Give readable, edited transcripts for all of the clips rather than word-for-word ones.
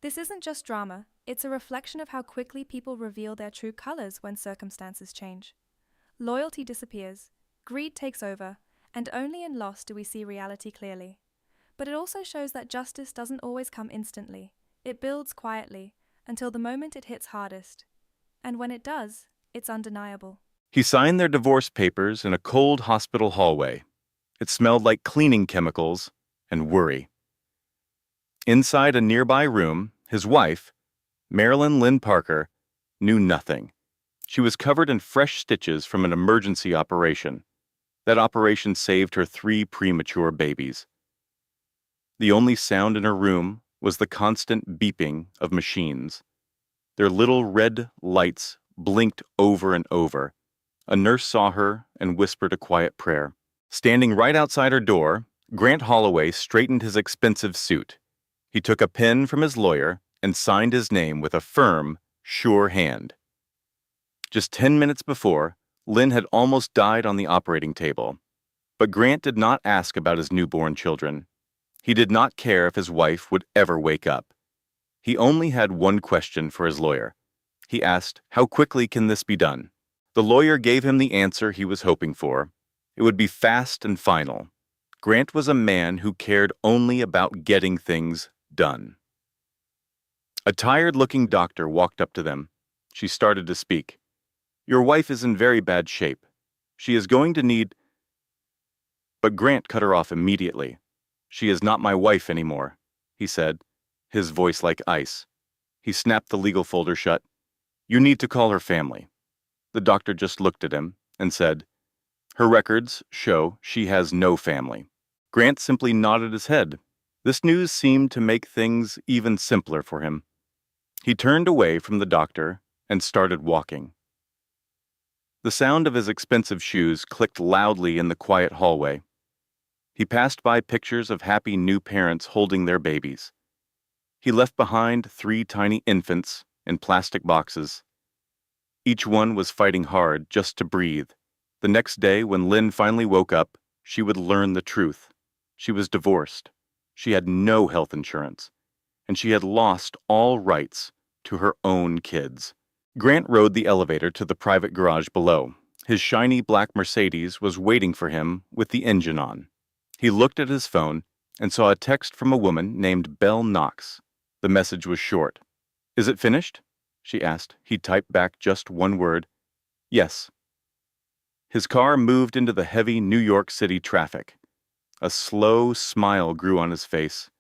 This isn't just drama, it's a reflection of how quickly people reveal their true colors when circumstances change. Loyalty disappears, greed takes over, and only in loss do we see reality clearly. But it also shows that justice doesn't always come instantly. It builds quietly, until the moment it hits hardest. And when it does, it's undeniable. He signed their divorce papers in a cold hospital hallway. It smelled like cleaning chemicals and worry. Inside a nearby room, his wife, Marilyn Lynn Parker, knew nothing. She was covered in fresh stitches from an emergency operation. That operation saved her 3 premature babies. The only sound in her room was the constant beeping of machines. Their little red lights blinked over and over. A nurse saw her and whispered a quiet prayer. Standing right outside her door, Grant Holloway straightened his expensive suit. He took a pen from his lawyer and signed his name with a firm, sure hand. Just 10 minutes before, Lynn had almost died on the operating table. But Grant did not ask about his newborn children. He did not care if his wife would ever wake up. He only had one question for his lawyer. He asked, "How quickly can this be done?" The lawyer gave him the answer he was hoping for. It would be fast and final. Grant was a man who cared only about getting things done. A tired-looking doctor walked up to them. She started to speak. "Your wife is in very bad shape. She is going to need—" But Grant cut her off immediately. "She is not my wife anymore," he said, his voice like ice. He snapped the legal folder shut. "You need to call her family." The doctor just looked at him and said, "Her records show she has no family." Grant simply nodded his head. This news seemed to make things even simpler for him. He turned away from the doctor and started walking. The sound of his expensive shoes clicked loudly in the quiet hallway. He passed by pictures of happy new parents holding their babies. He left behind 3 tiny infants in plastic boxes. Each one was fighting hard just to breathe. The next day, when Lynn finally woke up, she would learn the truth. She was divorced. She had no health insurance. And she had lost all rights to her own kids. Grant rode the elevator to the private garage below. His shiny black Mercedes was waiting for him with the engine on. He looked at his phone and saw a text from a woman named Belle Knox. The message was short. "Is it finished?" she asked. He typed back just one word. "Yes." His car moved into the heavy New York City traffic. A slow smile grew on his face.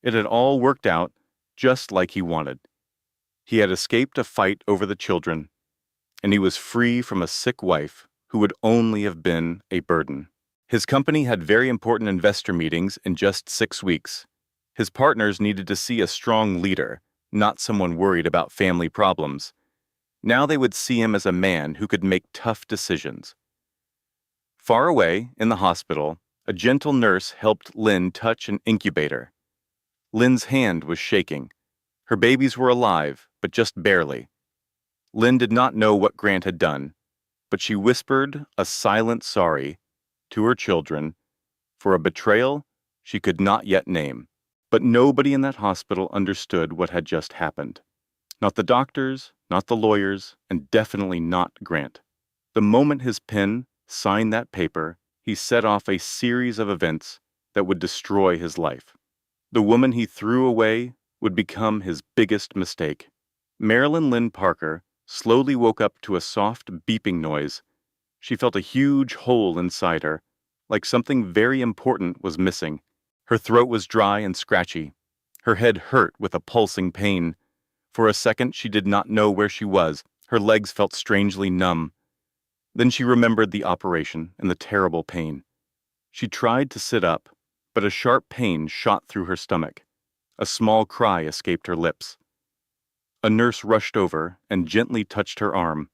It had all worked out just like he wanted. He had escaped a fight over the children, and he was free from a sick wife who would only have been a burden. His company had very important investor meetings in just 6 weeks. His partners needed to see a strong leader, not someone worried about family problems. Now they would see him as a man who could make tough decisions. Far away, in the hospital, a gentle nurse helped Lynn touch an incubator. Lynn's hand was shaking. Her babies were alive, but just barely. Lynn did not know what Grant had done, but she whispered a silent sorry to her children for a betrayal she could not yet name. But nobody in that hospital understood what had just happened. Not the doctors, not the lawyers, and definitely not Grant. The moment his pen signed that paper, he set off a series of events that would destroy his life. The woman he threw away would become his biggest mistake. Marilyn Lynn Parker slowly woke up to a soft beeping noise. She felt a huge hole inside her, like something very important was missing. Her throat was dry and scratchy. Her head hurt with a pulsing pain. For a second, she did not know where she was. Her legs felt strangely numb. Then she remembered the operation and the terrible pain. She tried to sit up, but a sharp pain shot through her stomach. A small cry escaped her lips. A nurse rushed over and gently touched her arm.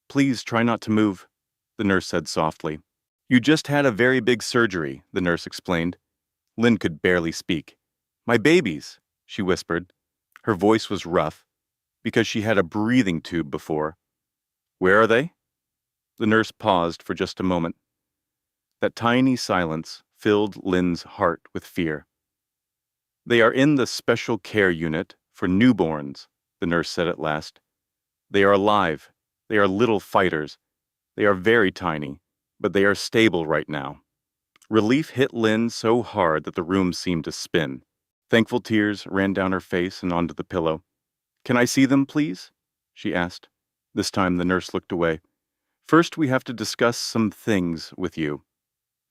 "Please try not to move," the nurse said softly. "You just had a very big surgery," the nurse explained. Lynn could barely speak. "My babies," she whispered. Her voice was rough, because she had a breathing tube before. "Where are they?" The nurse paused for just a moment. That tiny silence filled Lynn's heart with fear. "They are in the special care unit for newborns," the nurse said at last. "They are alive. They are little fighters. They are very tiny, but they are stable right now." Relief hit Lynn so hard that the room seemed to spin. Thankful tears ran down her face and onto the pillow. "Can I see them, please?" she asked. This time the nurse looked away. "First, we have to discuss some things with you."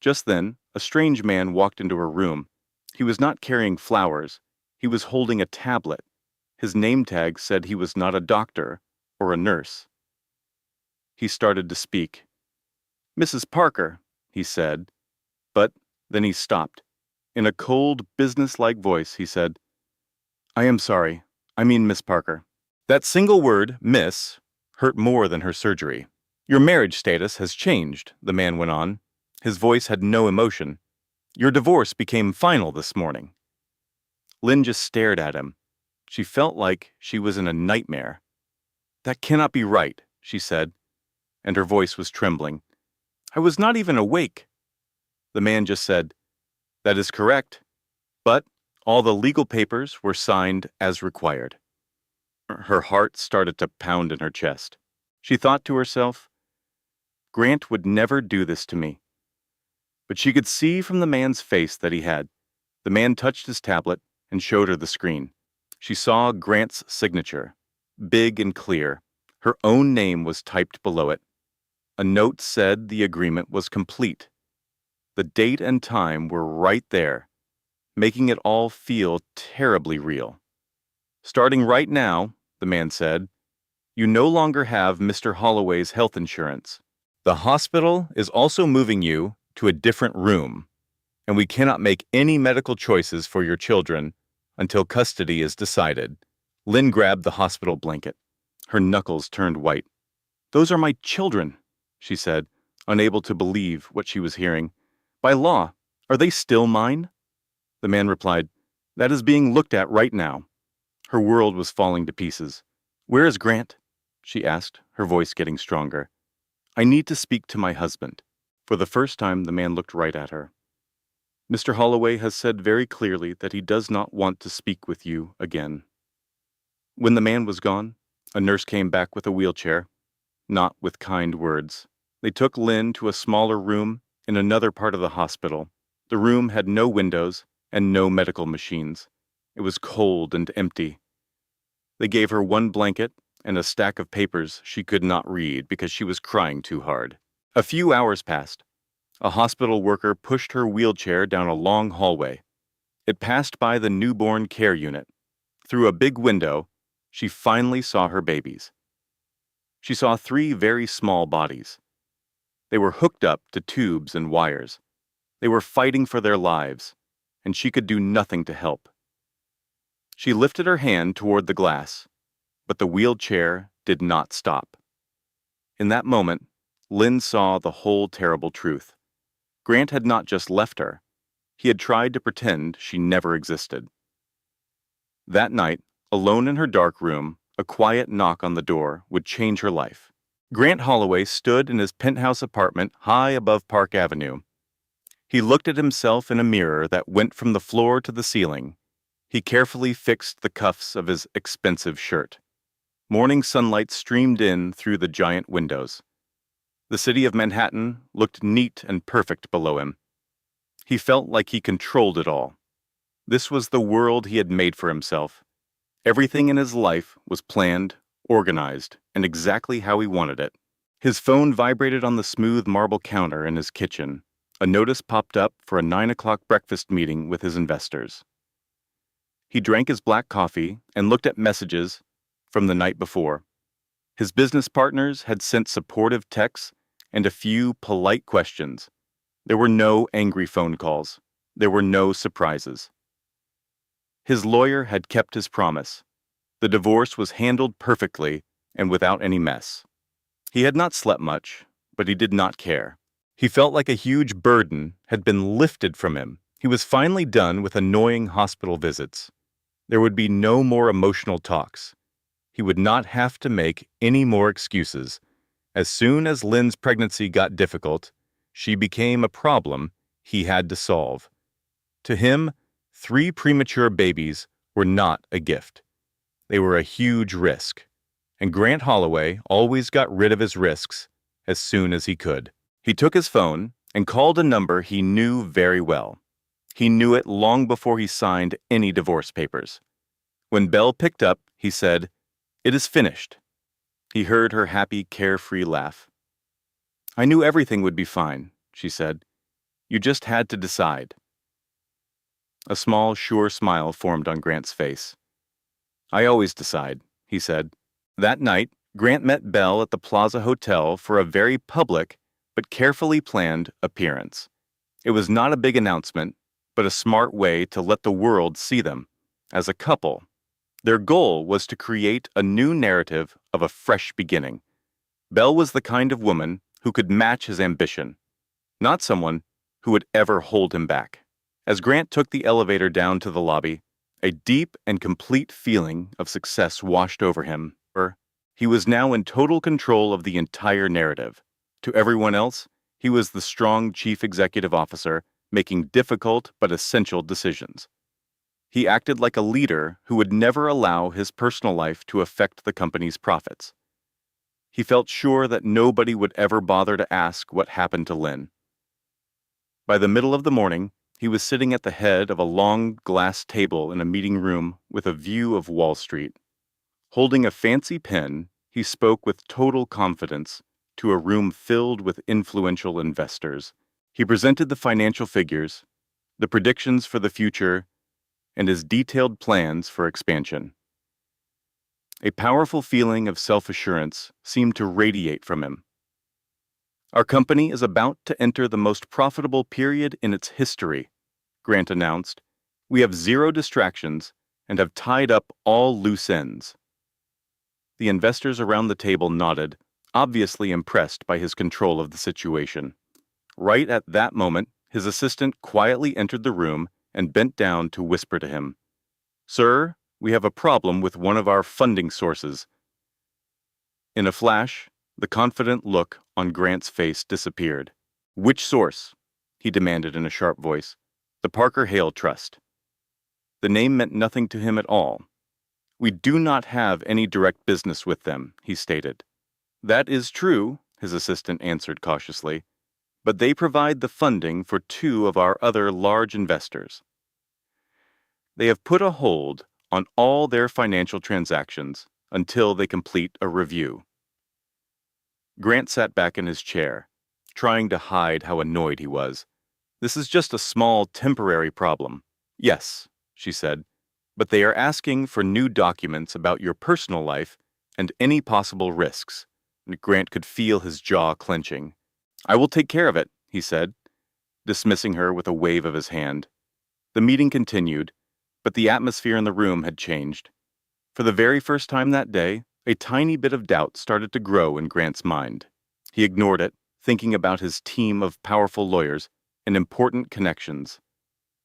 Just then, a strange man walked into her room. He was not carrying flowers. He was holding a tablet. His name tag said he was not a doctor or a nurse. He started to speak. "Mrs. Parker," he said, but then he stopped. In a cold, business-like voice, he said, "I am sorry. I mean Miss Parker." That single word, "Miss," hurt more than her surgery. "Your marriage status has changed," the man went on. His voice had no emotion. "Your divorce became final this morning." Lynn just stared at him. She felt like she was in a nightmare. "That cannot be right," she said, and her voice was trembling. "I was not even awake." The man just said, "That is correct, but all the legal papers were signed as required." Her heart started to pound in her chest. She thought to herself, "Grant would never do this to me." But she could see from the man's face that he had. The man touched his tablet and showed her the screen. She saw Grant's signature, big and clear. Her own name was typed below it. A note said the agreement was complete. The date and time were right there, making it all feel terribly real. "Starting right now," the man said, "you no longer have Mr. Holloway's health insurance. The hospital is also moving you to a different room, and we cannot make any medical choices for your children until custody is decided." Lynn grabbed the hospital blanket. Her knuckles turned white. "Those are my children," she said, unable to believe what she was hearing. "By law, are they still mine?" The man replied, "That is being looked at right now." Her world was falling to pieces. "Where is Grant?" she asked, her voice getting stronger. "I need to speak to my husband." For the first time, the man looked right at her. "Mr. Holloway has said very clearly that he does not want to speak with you again." When the man was gone, a nurse came back with a wheelchair, not with kind words. They took Lynn to a smaller room in another part of the hospital. The room had no windows and no medical machines. It was cold and empty. They gave her one blanket and a stack of papers she could not read because she was crying too hard. A few hours passed. A hospital worker pushed her wheelchair down a long hallway. It passed by the newborn care unit. Through a big window, she finally saw her babies. She saw 3 very small bodies. They were hooked up to tubes and wires. They were fighting for their lives, and she could do nothing to help. She lifted her hand toward the glass, but the wheelchair did not stop. In that moment, Lynn saw the whole terrible truth. Grant had not just left her. He had tried to pretend she never existed. That night, alone in her dark room, a quiet knock on the door would change her life. Grant Holloway stood in his penthouse apartment high above Park Avenue. He looked at himself in a mirror that went from the floor to the ceiling. He carefully fixed the cuffs of his expensive shirt. Morning sunlight streamed in through the giant windows. The city of Manhattan looked neat and perfect below him. He felt like he controlled it all. This was the world he had made for himself. Everything in his life was planned, organized, and exactly how he wanted it. His phone vibrated on the smooth marble counter in his kitchen. A notice popped up for a 9 o'clock breakfast meeting with his investors. He drank his black coffee and looked at messages from the night before. His business partners had sent supportive texts and a few polite questions. There were no angry phone calls. There were no surprises. His lawyer had kept his promise. The divorce was handled perfectly and without any mess. He had not slept much, but he did not care. He felt like a huge burden had been lifted from him. He was finally done with annoying hospital visits. There would be no more emotional talks. He would not have to make any more excuses. As soon as Lynn's pregnancy got difficult, she became a problem he had to solve. To him, 3 premature babies were not a gift. They were a huge risk, and Grant Holloway always got rid of his risks as soon as he could. He took his phone and called a number he knew very well. He knew it long before he signed any divorce papers. When Belle picked up, he said, "It is finished." He heard her happy, carefree laugh. "I knew everything would be fine," she said. "You just had to decide." A small, sure smile formed on Grant's face. "I always decide," he said. That night, Grant met Belle at the Plaza Hotel for a very public but carefully planned appearance. It was not a big announcement, but a smart way to let the world see them as a couple. Their goal was to create a new narrative of a fresh beginning. Belle was the kind of woman who could match his ambition, not someone who would ever hold him back. As Grant took the elevator down to the lobby, a deep and complete feeling of success washed over him. He was now in total control of the entire narrative. To everyone else, he was the strong chief executive officer making difficult but essential decisions. He acted like a leader who would never allow his personal life to affect the company's profits. He felt sure that nobody would ever bother to ask what happened to Lynn. By the middle of the morning, he was sitting at the head of a long glass table in a meeting room with a view of Wall Street. Holding a fancy pen, he spoke with total confidence to a room filled with influential investors. He presented the financial figures, the predictions for the future, and his detailed plans for expansion. A powerful feeling of self-assurance seemed to radiate from him. "Our company is about to enter the most profitable period in its history," Grant announced. "We have zero distractions and have tied up all loose ends." The investors around the table nodded, obviously impressed by his control of the situation. Right at that moment, his assistant quietly entered the room and bent down to whisper to him, "Sir, we have a problem with one of our funding sources." In a flash, the confident look on Grant's face disappeared. "Which source?" he demanded in a sharp voice. "The Parker Hale Trust." The name meant nothing to him at all. "We do not have any direct business with them," he stated. "That is true," his assistant answered cautiously, "but they provide the funding for two of our other large investors. They have put a hold on all their financial transactions until they complete a review." Grant sat back in his chair, trying to hide how annoyed he was. "This is just a small, temporary problem." "Yes," she said, "but they are asking for new documents about your personal life and any possible risks." Grant could feel his jaw clenching. "I will take care of it," he said, dismissing her with a wave of his hand. The meeting continued, but the atmosphere in the room had changed. For the very first time that day, a tiny bit of doubt started to grow in Grant's mind. He ignored it, thinking about his team of powerful lawyers and important connections.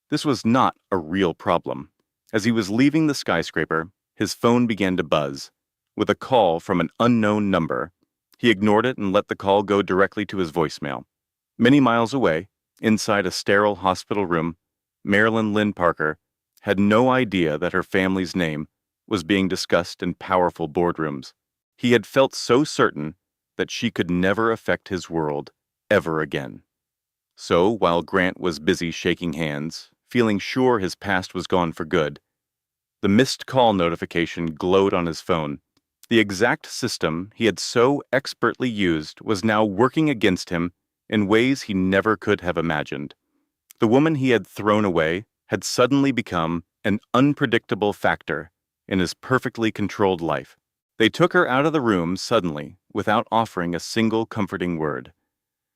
This was not a real problem. As he was leaving the skyscraper, his phone began to buzz, with a call from an unknown number. He ignored it and let the call go directly to his voicemail. Many miles away, inside a sterile hospital room, Marilyn Lynn Parker had no idea that her family's name was being discussed in powerful boardrooms. He had felt so certain that she could never affect his world ever again. So, while Grant was busy shaking hands, feeling sure his past was gone for good, the missed call notification glowed on his phone. The exact system he had so expertly used was now working against him in ways he never could have imagined. The woman he had thrown away had suddenly become an unpredictable factor in his perfectly controlled life. They took her out of the room suddenly, without offering a single comforting word.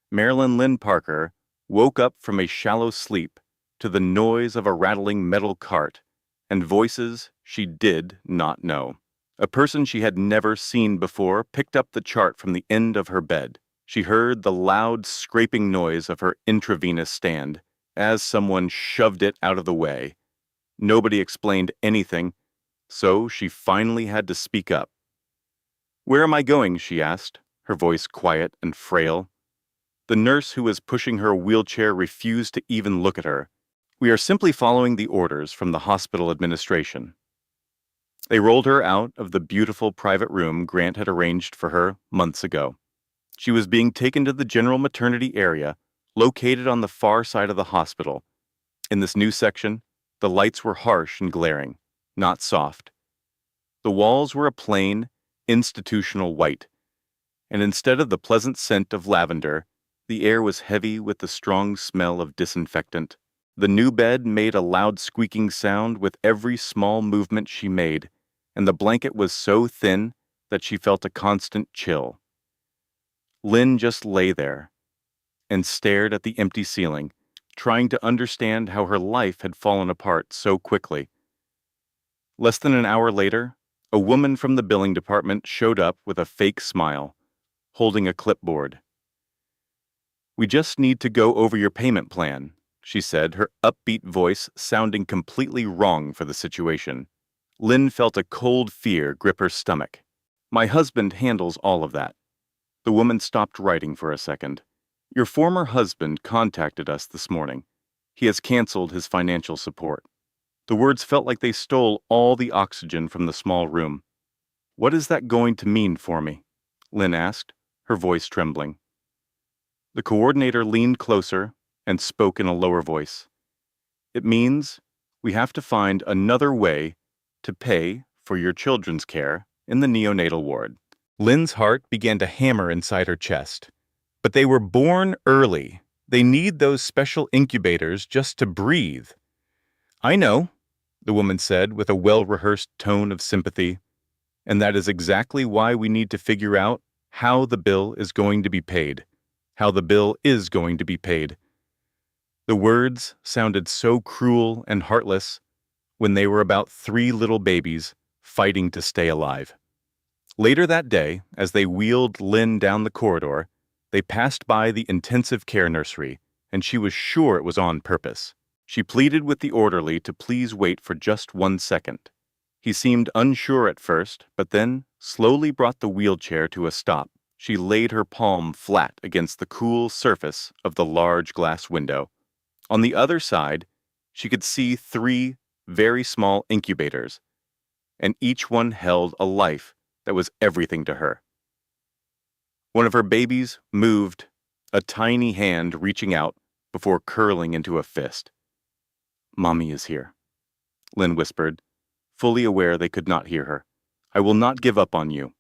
Marilyn Lynn Parker woke up from a shallow sleep to the noise of a rattling metal cart and voices she did not know. A person she had never seen before picked up the chart from the end of her bed. She heard the loud scraping noise of her intravenous stand as someone shoved it out of the way. Nobody explained anything, so she finally had to speak up. "Where am I going?" she asked, her voice quiet and frail. The nurse who was pushing her wheelchair refused to even look at her. "We are simply following the orders from the hospital administration." They rolled her out of the beautiful private room Grant had arranged for her months ago. She was being taken to the general maternity area, located on the far side of the hospital. In this new section, the lights were harsh and glaring, not soft. The walls were a plain, institutional white, and instead of the pleasant scent of lavender, the air was heavy with the strong smell of disinfectant. The new bed made a loud squeaking sound with every small movement she made, and the blanket was so thin that she felt a constant chill. Lynn just lay there and stared at the empty ceiling, trying to understand how her life had fallen apart so quickly. Less than an hour later, a woman from the billing department showed up with a fake smile, holding a clipboard. "We just need to go over your payment plan," she said, her upbeat voice sounding completely wrong for the situation. Lynn felt a cold fear grip her stomach. "My husband handles all of that." The woman stopped writing for a second. "Your former husband contacted us this morning. He has canceled his financial support." The words felt like they stole all the oxygen from the small room. "What is that going to mean for me?" Lynn asked, her voice trembling. The coordinator leaned closer and spoke in a lower voice. "It means we have to find another way to pay for your children's care in the neonatal ward." Lynn's heart began to hammer inside her chest. "But they were born early. They need those special incubators just to breathe." "I know," the woman said with a well-rehearsed tone of sympathy. "And that is exactly why we need to figure out how the bill is going to be paid. How the bill is going to be paid." The words sounded so cruel and heartless when they were about 3 little babies fighting to stay alive. Later that day, as they wheeled Lynn down the corridor, they passed by the intensive care nursery, and she was sure it was on purpose. She pleaded with the orderly to please wait for just 1 second. He seemed unsure at first, but then slowly brought the wheelchair to a stop. She laid her palm flat against the cool surface of the large glass window. On the other side, she could see 3 very small incubators, and each one held a life that was everything to her. One of her babies moved, a tiny hand reaching out before curling into a fist. "Mommy is here," Lynn whispered, fully aware they could not hear her. "I will not give up on you."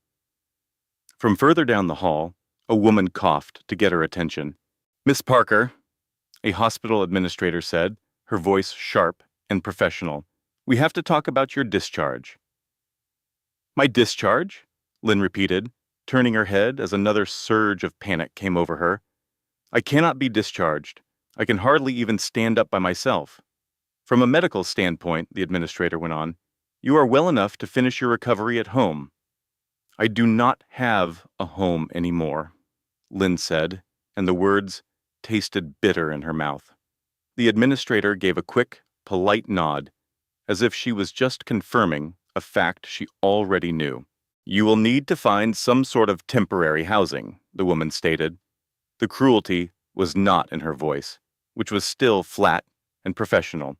From further down the hall, a woman coughed to get her attention. "Miss Parker," a hospital administrator said, her voice sharp and professional, "we have to talk about your discharge." "My discharge?" Lynn repeated, turning her head as another surge of panic came over her. "I cannot be discharged. I can hardly even stand up by myself." "From a medical standpoint," the administrator went on, "you are well enough to finish your recovery at home." "I do not have a home anymore," Lynn said, and the words tasted bitter in her mouth. The administrator gave a quick, polite nod, as if she was just confirming a fact she already knew. "You will need to find some sort of temporary housing," the woman stated. The cruelty was not in her voice, which was still flat and professional.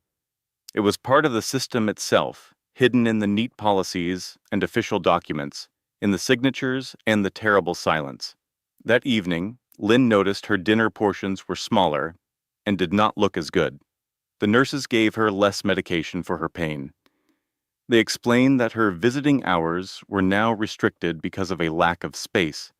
It was part of the system itself, hidden in the neat policies and official documents, in the signatures and the terrible silence. That evening, Lynn noticed her dinner portions were smaller and did not look as good. The nurses gave her less medication for her pain. They explained that her visiting hours were now restricted because of a lack of space.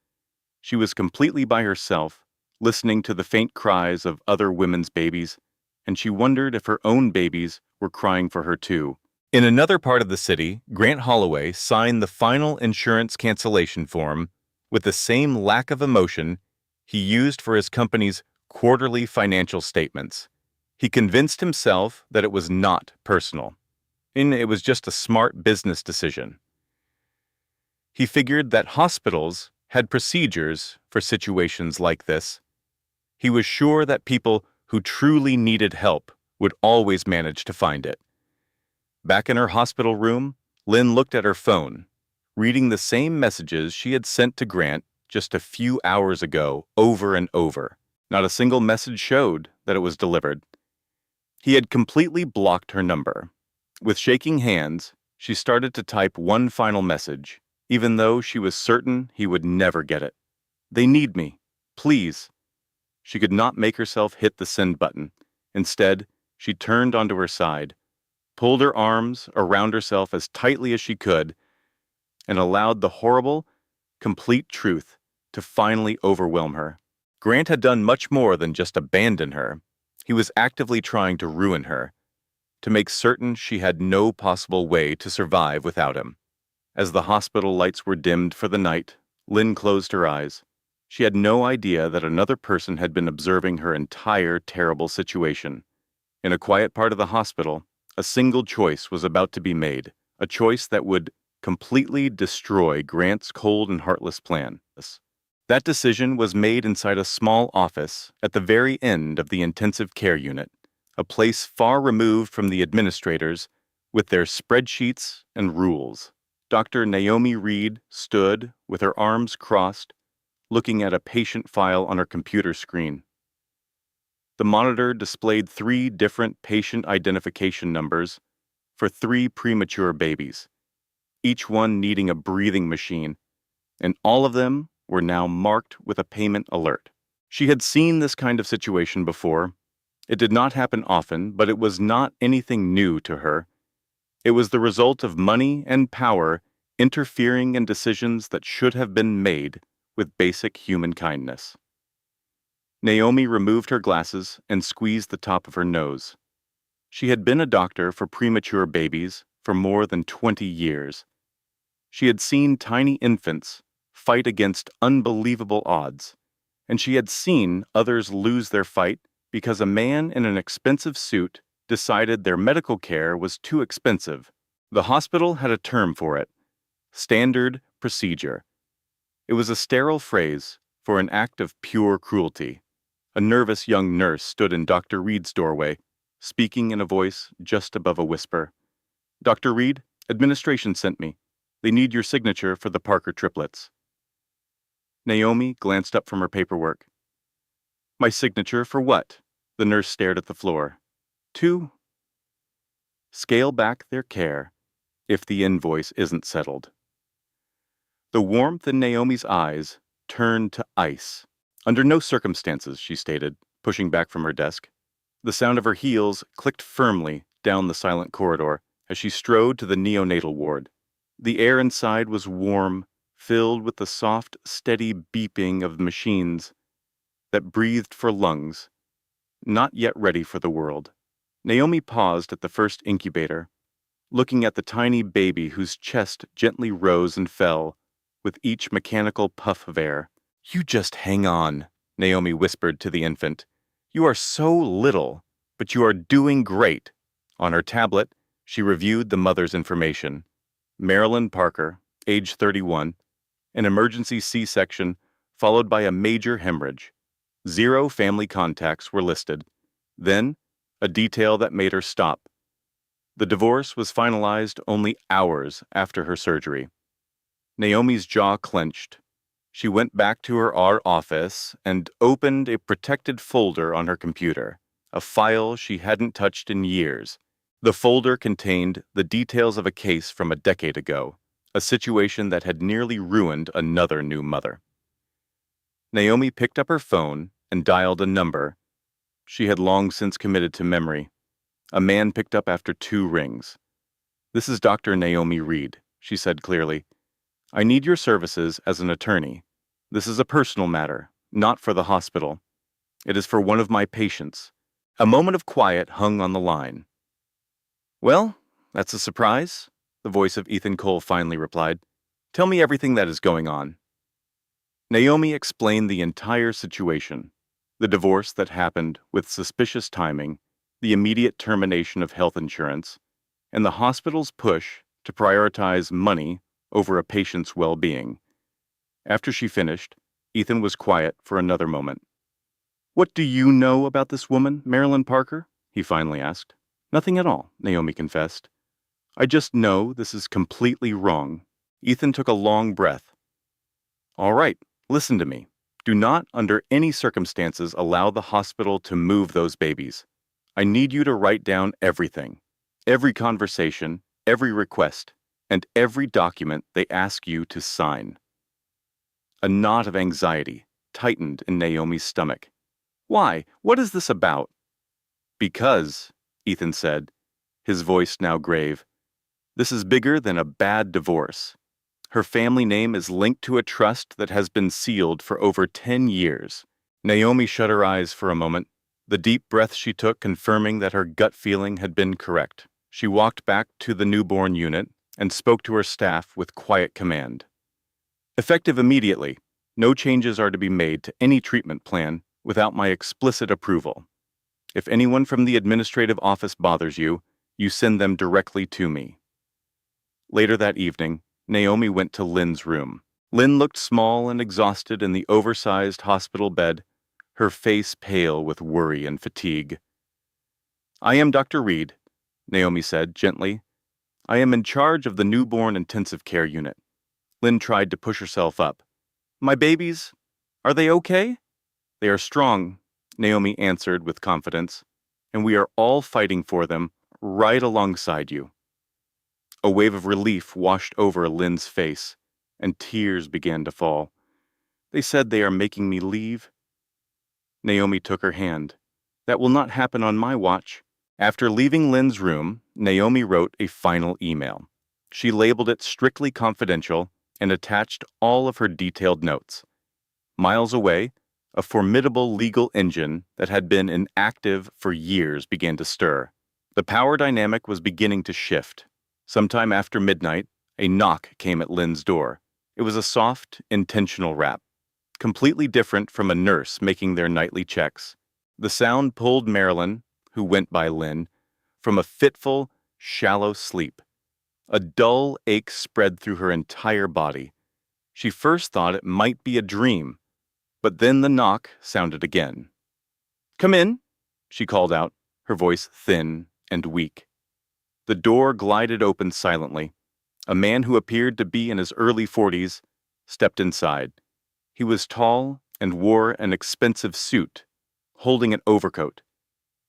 She was completely by herself, listening to the faint cries of other women's babies, and she wondered if her own babies were crying for her too. In another part of the city, Grant Holloway signed the final insurance cancellation form with the same lack of emotion he used for his company's quarterly financial statements. He convinced himself that it was not personal, and it was just a smart business decision. He figured that hospitals had procedures for situations like this. He was sure that people who truly needed help would always manage to find it. Back in her hospital room, Lynn looked at her phone, reading the same messages she had sent to Grant just a few hours ago over and over. Not a single message showed that it was delivered. He had completely blocked her number. With shaking hands, She started to type one final message, even though she was certain he would never get it. They need me. Please. She could not make herself hit the send button. Instead, she turned onto her side, pulled her arms around herself as tightly as she could, and allowed the horrible, complete truth to finally overwhelm her. Grant had done much more than just abandon her. He was actively trying to ruin her, to make certain she had no possible way to survive without him. As the hospital lights were dimmed for the night, Lynn closed her eyes. She had no idea that another person had been observing her entire terrible situation. In a quiet part of the hospital, a single choice was about to be made, a choice that would completely destroy Grant's cold and heartless plan. That decision was made inside a small office at the very end of the intensive care unit, a place far removed from the administrators with their spreadsheets and rules. Dr. Naomi Reed stood with her arms crossed, looking at a patient file on her computer screen. The monitor displayed 3 different patient identification numbers for 3 premature babies, each one needing a breathing machine, and all of them were now marked with a payment alert. She had seen this kind of situation before. It did not happen often, but it was not anything new to her. It was the result of money and power interfering in decisions that should have been made with basic human kindness. Naomi removed her glasses and squeezed the top of her nose. She had been a doctor for premature babies for more than 20 years. She had seen tiny infants fight against unbelievable odds, and she had seen others lose their fight because a man in an expensive suit decided their medical care was too expensive. The hospital had a term for it: standard procedure. It was a sterile phrase for an act of pure cruelty. A nervous young nurse stood in Dr. Reed's doorway, speaking in a voice just above a whisper. "Dr. Reed, administration sent me. They need your signature for the Parker triplets." Naomi glanced up from her paperwork. "My signature for what?" The nurse stared at the floor. "To scale back their care if the invoice isn't settled." The warmth in Naomi's eyes turned to ice. "Under no circumstances," she stated, pushing back from her desk. The sound of her heels clicked firmly down the silent corridor as she strode to the neonatal ward. The air inside was warm, filled with the soft, steady beeping of machines that breathed for lungs, not yet ready for the world. Naomi paused at the first incubator, looking at the tiny baby whose chest gently rose and fell with each mechanical puff of air. "You just hang on," Naomi whispered to the infant. "You are so little, but you are doing great." On her tablet, she reviewed the mother's information. Marilyn Parker, age 31, an emergency C-section followed by a major hemorrhage. 0 family contacts were listed. Then, a detail that made her stop. The divorce was finalized only hours after her surgery. Naomi's jaw clenched. She went back to her office and opened a protected folder on her computer, a file she hadn't touched in years. The folder contained the details of a case from a decade ago, a situation that had nearly ruined another new mother. Naomi picked up her phone and dialed a number she had long since committed to memory. A man picked up after 2 rings. "This is Dr. Naomi Reed," she said clearly. "I need your services as an attorney. This is a personal matter, not for the hospital. It is for one of my patients." A moment of quiet hung on the line. "Well, that's a surprise," the voice of Ethan Cole finally replied. "Tell me everything that is going on." Naomi explained the entire situation: the divorce that happened with suspicious timing, the immediate termination of health insurance, and the hospital's push to prioritize money over a patient's well-being. After she finished, Ethan was quiet for another moment. "What do you know about this woman, Marilyn Parker?" he finally asked. "Nothing at all," Naomi confessed. "I just know this is completely wrong." Ethan took a long breath. "All right, listen to me. Do not, under any circumstances, allow the hospital to move those babies. I need you to write down everything. Every conversation, every request, and every document they ask you to sign. A knot of anxiety tightened in Naomi's stomach. Why? What is this about? Because, Ethan said, his voice now grave, this is bigger than a bad divorce. Her family name is linked to a trust that has been sealed for over 10 years. Naomi shut her eyes for a moment, the deep breath she took confirming that her gut feeling had been correct. She walked back to the newborn unit and spoke to her staff with quiet command. Effective immediately, no changes are to be made to any treatment plan without my explicit approval. If anyone from the administrative office bothers you, you send them directly to me. Later that evening, Naomi went to Lynn's room. Lynn looked small and exhausted in the oversized hospital bed, her face pale with worry and fatigue. I am Dr. Reed, Naomi said gently. I am in charge of the newborn intensive care unit. Lynn tried to push herself up. My babies, are they okay? They are strong, Naomi answered with confidence, and we are all fighting for them right alongside you. A wave of relief washed over Lynn's face, and tears began to fall. They said they are making me leave. Naomi took her hand. That will not happen on my watch. After leaving Lynn's room, Naomi wrote a final email. She labeled it strictly confidential and attached all of her detailed notes. Miles away, a formidable legal engine that had been inactive for years began to stir. The power dynamic was beginning to shift. Sometime after midnight, a knock came at Lynn's door. It was a soft, intentional rap, completely different from a nurse making their nightly checks. The sound pulled Marilyn, who went by Lynn, from a fitful, shallow sleep. A dull ache spread through her entire body. She first thought it might be a dream, but then the knock sounded again. Come in, she called out, her voice thin and weak. The door glided open silently. A man who appeared to be in his early 40s stepped inside. He was tall and wore an expensive suit, holding an overcoat.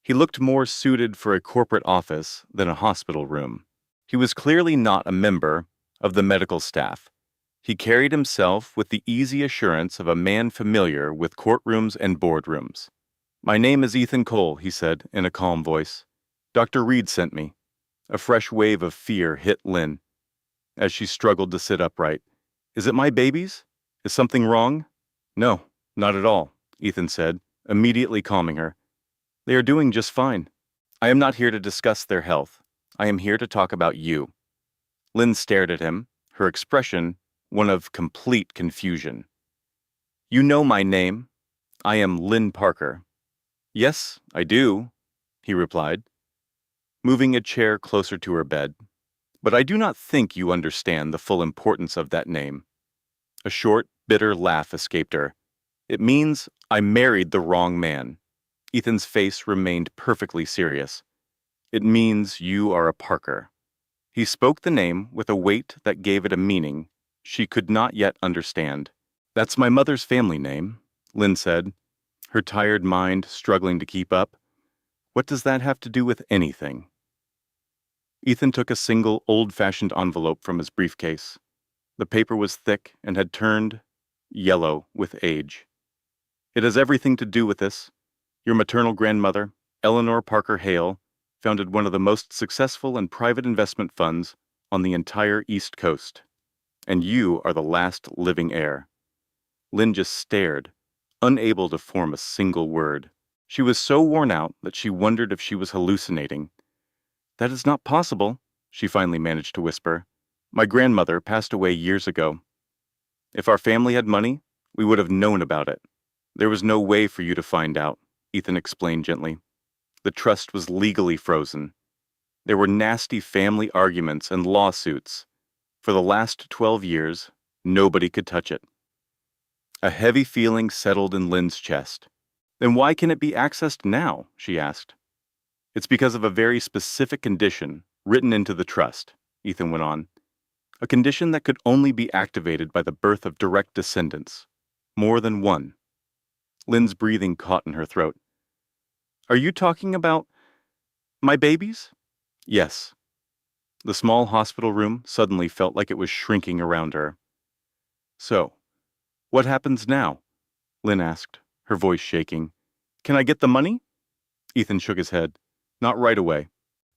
He looked more suited for a corporate office than a hospital room. He was clearly not a member of the medical staff. He carried himself with the easy assurance of a man familiar with courtrooms and boardrooms. My name is Ethan Cole, he said in a calm voice. Dr. Reed sent me. A fresh wave of fear hit Lynn as she struggled to sit upright. Is it my babies? Is something wrong? No, not at all, Ethan said, immediately calming her. They are doing just fine. I am not here to discuss their health. I am here to talk about you. Lynn stared at him, her expression one of complete confusion. You know my name. I am Lynn Parker. Yes, I do, he replied, moving a chair closer to her bed. But I do not think you understand the full importance of that name. A short, bitter laugh escaped her. It means I married the wrong man. Ethan's face remained perfectly serious. It means you are a Parker. He spoke the name with a weight that gave it a meaning she could not yet understand. That's my mother's family name, Lynn said, her tired mind struggling to keep up. What does that have to do with anything? Ethan took a single old-fashioned envelope from his briefcase. The paper was thick and had turned yellow with age. It has everything to do with this. Your maternal grandmother, Eleanor Parker Hale, founded one of the most successful and private investment funds on the entire East Coast. And you are the last living heir. Lynn just stared, unable to form a single word. She was so worn out that she wondered if she was hallucinating. That is not possible, she finally managed to whisper. My grandmother passed away years ago. If our family had money, we would have known about it. There was no way for you to find out, Ethan explained gently. The trust was legally frozen. There were nasty family arguments and lawsuits. For the last 12 years, nobody could touch it. A heavy feeling settled in Lynn's chest. Then why can it be accessed now? She asked. It's because of a very specific condition written into the trust, Ethan went on. A condition that could only be activated by the birth of direct descendants. More than one. Lynn's breathing caught in her throat. Are you talking about my babies? Yes. The small hospital room suddenly felt like it was shrinking around her. "So, what happens now?" Lynn asked, her voice shaking. "Can I get the money?" Ethan shook his head. "Not right away.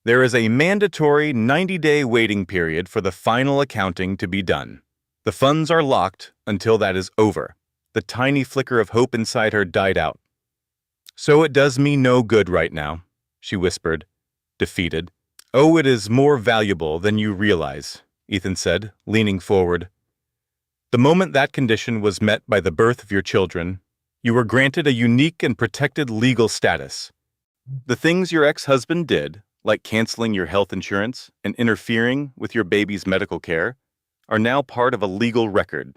There is a mandatory 90-day waiting period for the final accounting to be done. The funds are locked until that is over." The tiny flicker of hope inside her died out. "So it does me no good right now," she whispered, defeated. "Oh, it is more valuable than you realize," Ethan said, leaning forward. "The moment that condition was met by the birth of your children, you were granted a unique and protected legal status. The things your ex-husband did, like canceling your health insurance and interfering with your baby's medical care, are now part of a legal record.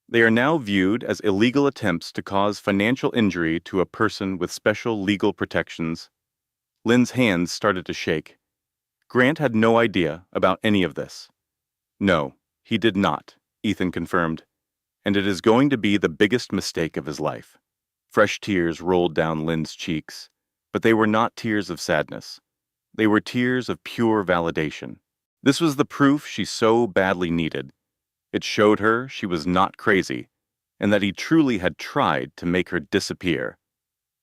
They are now viewed as illegal attempts to cause financial injury to a person with special legal protections." Lynn's hands started to shake. Grant had no idea about any of this. "No, he did not," Ethan confirmed. "And it is going to be the biggest mistake of his life." Fresh tears rolled down Lynn's cheeks, but they were not tears of sadness. They were tears of pure validation. This was the proof she so badly needed. It showed her she was not crazy, and that he truly had tried to make her disappear.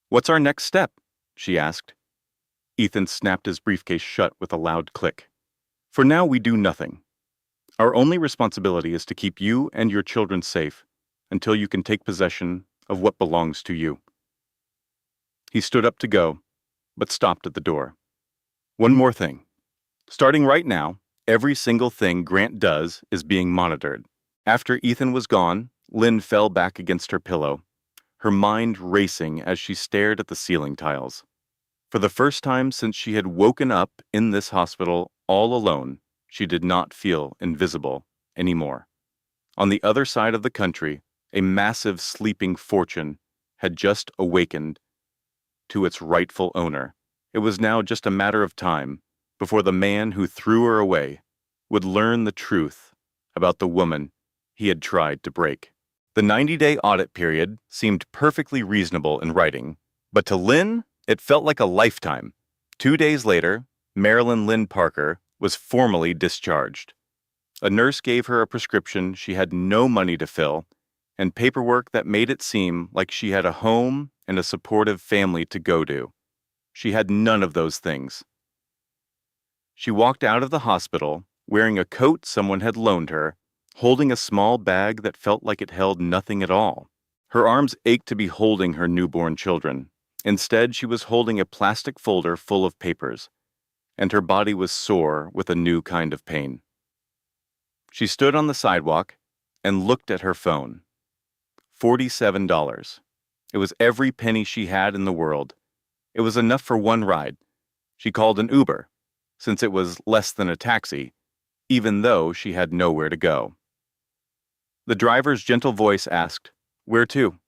"What's our next step?" she asked. Ethan snapped his briefcase shut with a loud click. "For now, we do nothing. Our only responsibility is to keep you and your children safe until you can take possession of what belongs to you." He stood up to go, but stopped at the door. "One more thing. Starting right now, every single thing Grant does is being monitored." After Ethan was gone, Lynn fell back against her pillow, her mind racing as she stared at the ceiling tiles. For the first time since she had woken up in this hospital all alone, she did not feel invisible anymore. On the other side of the country, a massive sleeping fortune had just awakened to its rightful owner. It was now just a matter of time before the man who threw her away would learn the truth about the woman he had tried to break. The 90-day audit period seemed perfectly reasonable in writing, but to Lynn, it felt like a lifetime. 2 days later, Marilyn Lynn Parker was formally discharged. A nurse gave her a prescription she had no money to fill, and paperwork that made it seem like she had a home and a supportive family to go to. She had none of those things. She walked out of the hospital wearing a coat someone had loaned her, holding a small bag that felt like it held nothing at all. Her arms ached to be holding her newborn children. Instead, she was holding a plastic folder full of papers, and her body was sore with a new kind of pain. She stood on the sidewalk and looked at her phone. $47. It was every penny she had in the world. It was enough for one ride. She called an Uber, since it was less than a taxi, even though she had nowhere to go. The driver's gentle voice asked, "Where to?"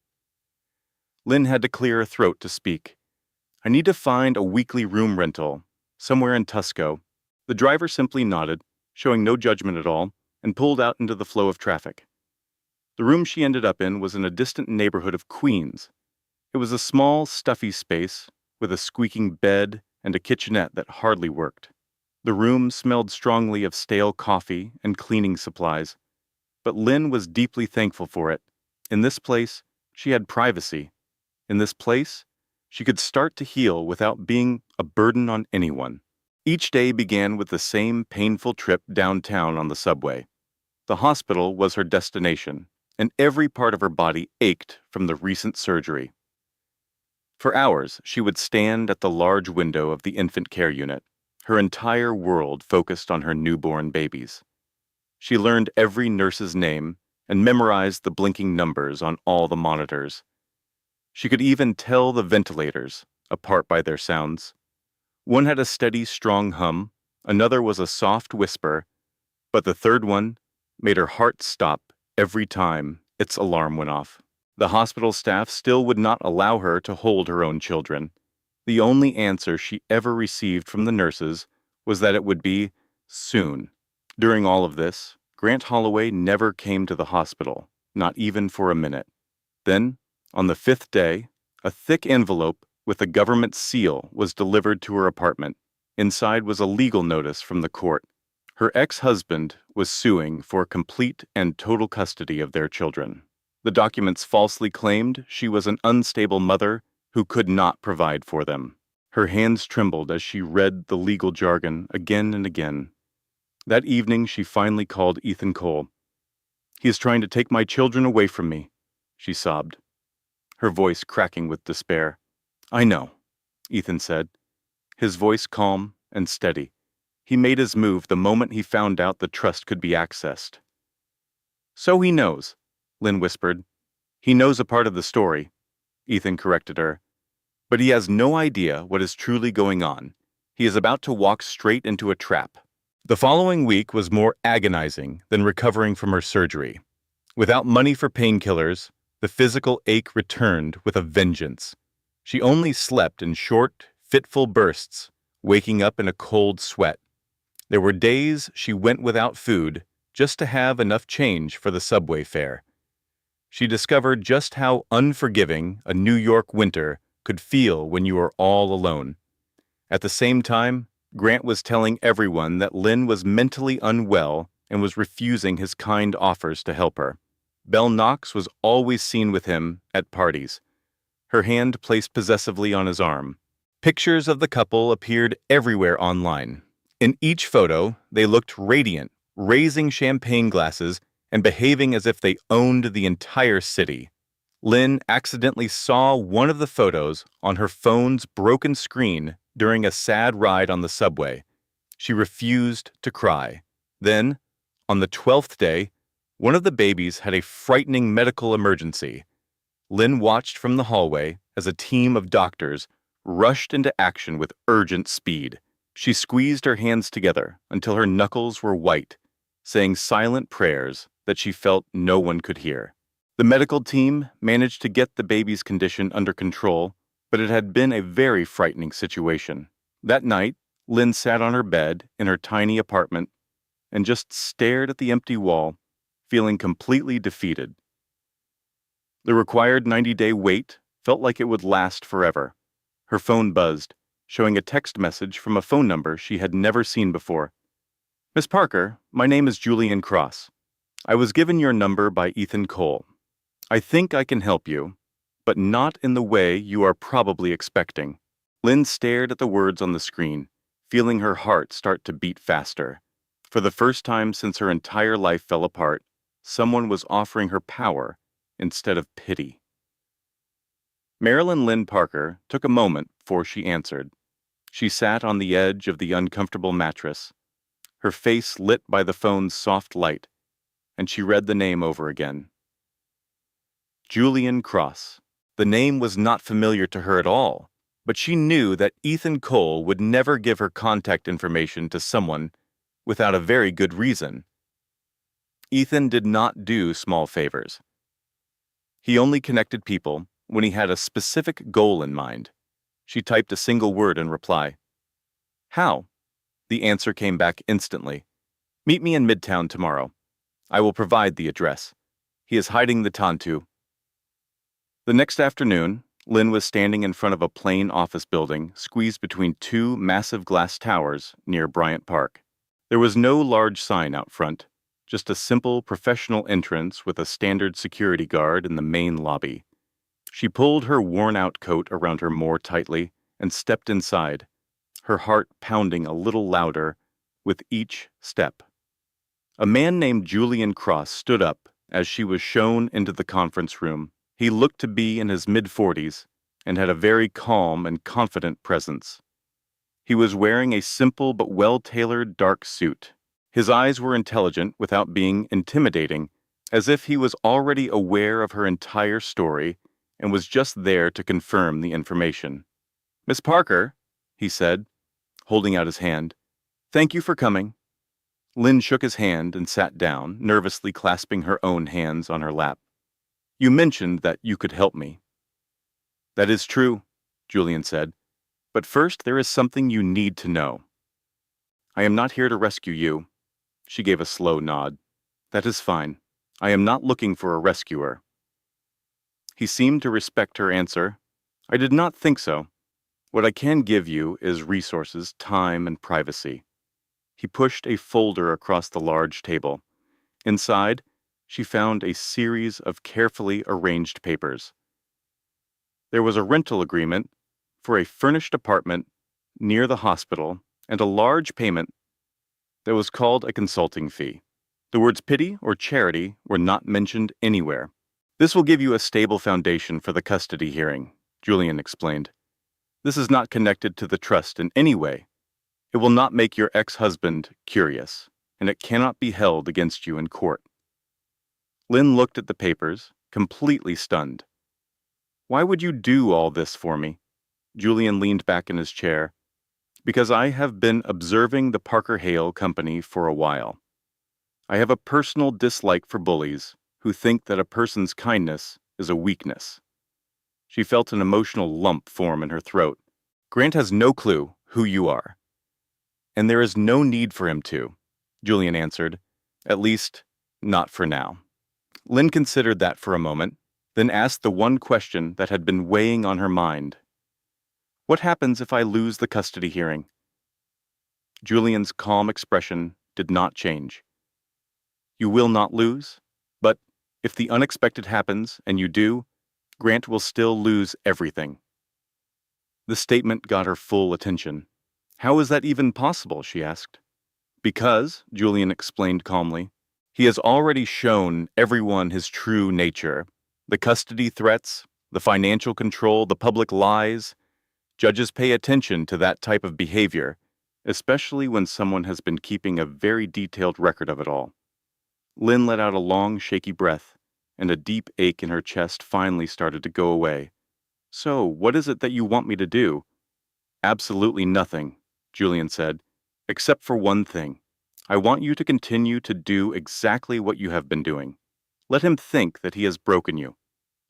Lynn had to clear her throat to speak. "I need to find a weekly room rental, somewhere in Tusco." The driver simply nodded, showing no judgment at all, and pulled out into the flow of traffic. The room she ended up in was in a distant neighborhood of Queens. It was a small, stuffy space with a squeaking bed and a kitchenette that hardly worked. The room smelled strongly of stale coffee and cleaning supplies, but Lynn was deeply thankful for it. In this place, she had privacy. In this place, she could start to heal without being a burden on anyone. Each day began with the same painful trip downtown on the subway. The hospital was her destination, and every part of her body ached from the recent surgery. For hours, she would stand at the large window of the infant care unit, her entire world focused on her newborn babies. She learned every nurse's name and memorized the blinking numbers on all the monitors. She could even tell the ventilators apart by their sounds. One had a steady, strong hum, another was a soft whisper, but the third one made her heart stop every time its alarm went off. The hospital staff still would not allow her to hold her own children. The only answer she ever received from the nurses was that it would be soon. During all of this, Grant Holloway never came to the hospital, not even for a minute. Then, on the 5th day, a thick envelope with a government seal was delivered to her apartment. Inside was a legal notice from the court. Her ex-husband was suing for complete and total custody of their children. The documents falsely claimed she was an unstable mother who could not provide for them. Her hands trembled as she read the legal jargon again and again. That evening, she finally called Ethan Cole. "He is trying to take my children away from me," she sobbed, her voice cracking with despair. "I know," Ethan said, his voice calm and steady. He made his move the moment he found out the trust could be accessed. "So he knows," Lynn whispered. "He knows a part of the story," Ethan corrected her. "But he has no idea what is truly going on. He is about to walk straight into a trap." The following week was more agonizing than recovering from her surgery. Without money for painkillers, the physical ache returned with a vengeance. She only slept in short, fitful bursts, waking up in a cold sweat. There were days she went without food just to have enough change for the subway fare. She discovered just how unforgiving a New York winter could feel when you are all alone. At the same time, Grant was telling everyone that Lynn was mentally unwell and was refusing his kind offers to help her. Belle Knox was always seen with him at parties, her hand placed possessively on his arm. Pictures of the couple appeared everywhere online. In each photo, they looked radiant, raising champagne glasses and behaving as if they owned the entire city. Lynn accidentally saw one of the photos on her phone's broken screen during a sad ride on the subway. She refused to cry. Then, on the 12th day, one of the babies had a frightening medical emergency. Lynn watched from the hallway as a team of doctors rushed into action with urgent speed. She squeezed her hands together until her knuckles were white, saying silent prayers that she felt no one could hear. The medical team managed to get the baby's condition under control, but it had been a very frightening situation. That night, Lynn sat on her bed in her tiny apartment and just stared at the empty wall, feeling completely defeated. The required 90-day wait felt like it would last forever. Her phone buzzed, showing a text message from a phone number she had never seen before. "Miss Parker, my name is Julian Cross. I was given your number by Ethan Cole. I think I can help you, but not in the way you are probably expecting." Lynn stared at the words on the screen, feeling her heart start to beat faster. For the first time since her entire life fell apart, someone was offering her power instead of pity. Marilyn Lynn Parker took a moment before she answered. She sat on the edge of the uncomfortable mattress, her face lit by the phone's soft light, and she read the name over again. Julian Cross. The name was not familiar to her at all, but she knew that Ethan Cole would never give her contact information to someone without a very good reason. Ethan did not do small favors. He only connected people when he had a specific goal in mind. She typed a single word in reply. "How?" The answer came back instantly. "Meet me in Midtown tomorrow. I will provide the address. He is hiding the Tantu." The next afternoon, Lynn was standing in front of a plain office building squeezed between two massive glass towers near Bryant Park. There was no large sign out front, just a simple professional entrance with a standard security guard in the main lobby. She pulled her worn-out coat around her more tightly and stepped inside, her heart pounding a little louder with each step. A man named Julian Cross stood up as she was shown into the conference room. He looked to be in his mid-40s and had a very calm and confident presence. He was wearing a simple but well-tailored dark suit. His eyes were intelligent without being intimidating, as if he was already aware of her entire story and was just there to confirm the information. "Miss Parker," he said, holding out his hand, "thank you for coming." Lynn shook his hand and sat down, nervously clasping her own hands on her lap. "You mentioned that you could help me." "That is true," Julian said, "but first there is something you need to know. I am not here to rescue you." She gave a slow nod. "That is fine. I am not looking for a rescuer." He seemed to respect her answer. "I did not think so. What I can give you is resources, time, and privacy." He pushed a folder across the large table. Inside, she found a series of carefully arranged papers. There was a rental agreement for a furnished apartment near the hospital and a large payment that was called a consulting fee. The words pity or charity were not mentioned anywhere. This will give you a stable foundation for the custody hearing, Julian explained. This is not connected to the trust in any way. It will not make your ex-husband curious, and it cannot be held against you in court. Lynn looked at the papers, completely stunned. Why would you do all this for me? Julian leaned back in his chair. Because I have been observing the Parker Hale Company for a while. I have a personal dislike for bullies who think that a person's kindness is a weakness. She felt an emotional lump form in her throat. Grant has no clue who you are. And there is no need for him to, Julian answered. At least, not for now. Lynn considered that for a moment, then asked the one question that had been weighing on her mind. What happens if I lose the custody hearing? Julian's calm expression did not change. You will not lose, but if the unexpected happens and you do, Grant will still lose everything. The statement got her full attention. How is that even possible, she asked. Because, Julian explained calmly, he has already shown everyone his true nature. The custody threats, the financial control, the public lies. Judges pay attention to that type of behavior, especially when someone has been keeping a very detailed record of it all. Lynn let out a long, shaky breath, and a deep ache in her chest finally started to go away. So, what is it that you want me to do? Absolutely nothing, Julian said, except for one thing. I want you to continue to do exactly what you have been doing. Let him think that he has broken you.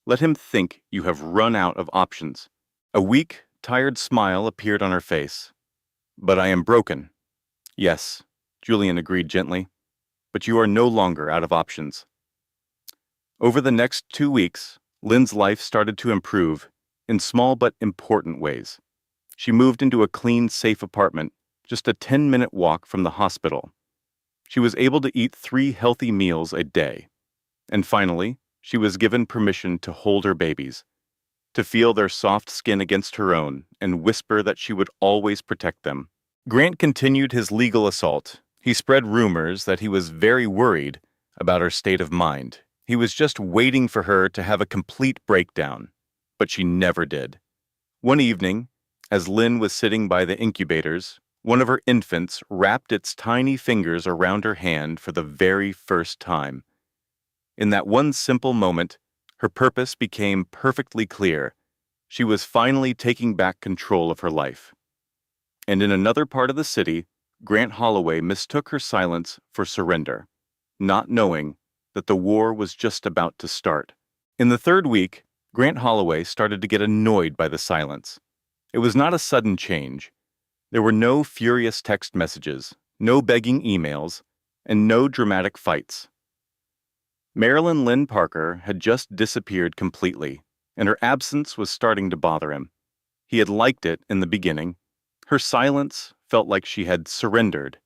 Let him think you have run out of options. A weak, tired smile appeared on her face. But I am broken. Yes, Julian agreed gently, but you are no longer out of options. Over the next 2 weeks, Lynn's life started to improve in small but important ways. She moved into a clean, safe apartment, just a 10-minute walk from the hospital. She was able to eat 3 healthy meals a day. And finally, she was given permission to hold her babies, to feel their soft skin against her own and whisper that she would always protect them. Grant continued his legal assault. He spread rumors that he was very worried about her state of mind. He was just waiting for her to have a complete breakdown, but she never did. One evening, as Lynn was sitting by the incubators, one of her infants wrapped its tiny fingers around her hand for the very first time. In that one simple moment, her purpose became perfectly clear. She was finally taking back control of her life. And in another part of the city, Grant Holloway mistook her silence for surrender, not knowing that the war was just about to start. In the 3rd week, Grant Holloway started to get annoyed by the silence. It was not a sudden change. There were no furious text messages, no begging emails, and no dramatic fights. Marilyn Lynn Parker had just disappeared completely, and her absence was starting to bother him. He had liked it in the beginning. Her silence felt like she had surrendered.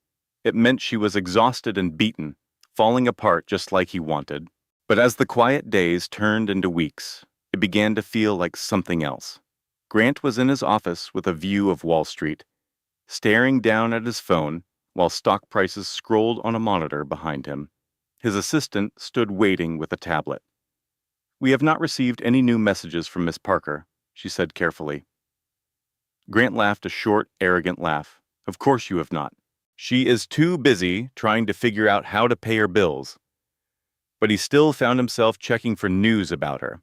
It meant she was exhausted and beaten, falling apart just like he wanted. But as the quiet days turned into weeks, it began to feel like something else. Grant was in his office with a view of Wall Street, staring down at his phone while stock prices scrolled on a monitor behind him. His assistant stood waiting with a tablet. "We have not received any new messages from Miss Parker," she said carefully. Grant laughed a short, arrogant laugh. "Of course you have not. She is too busy trying to figure out how to pay her bills." But he still found himself checking for news about her.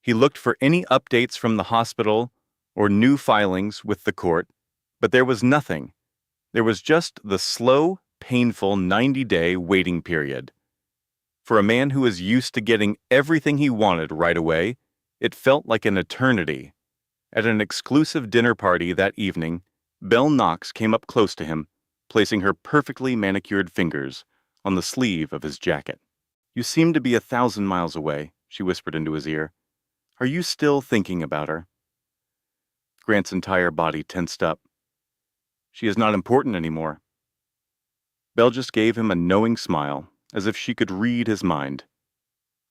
He looked for any updates from the hospital or new filings with the court, but there was nothing. There was just the slow, painful 90-day waiting period. For a man who was used to getting everything he wanted right away, it felt like an eternity. At an exclusive dinner party that evening, Belle Knox came up close to him, placing her perfectly manicured fingers on the sleeve of his jacket. "You seem to be 1,000 miles away," she whispered into his ear. "Are you still thinking about her?" Grant's entire body tensed up. "She is not important anymore." Belle just gave him a knowing smile, as if she could read his mind.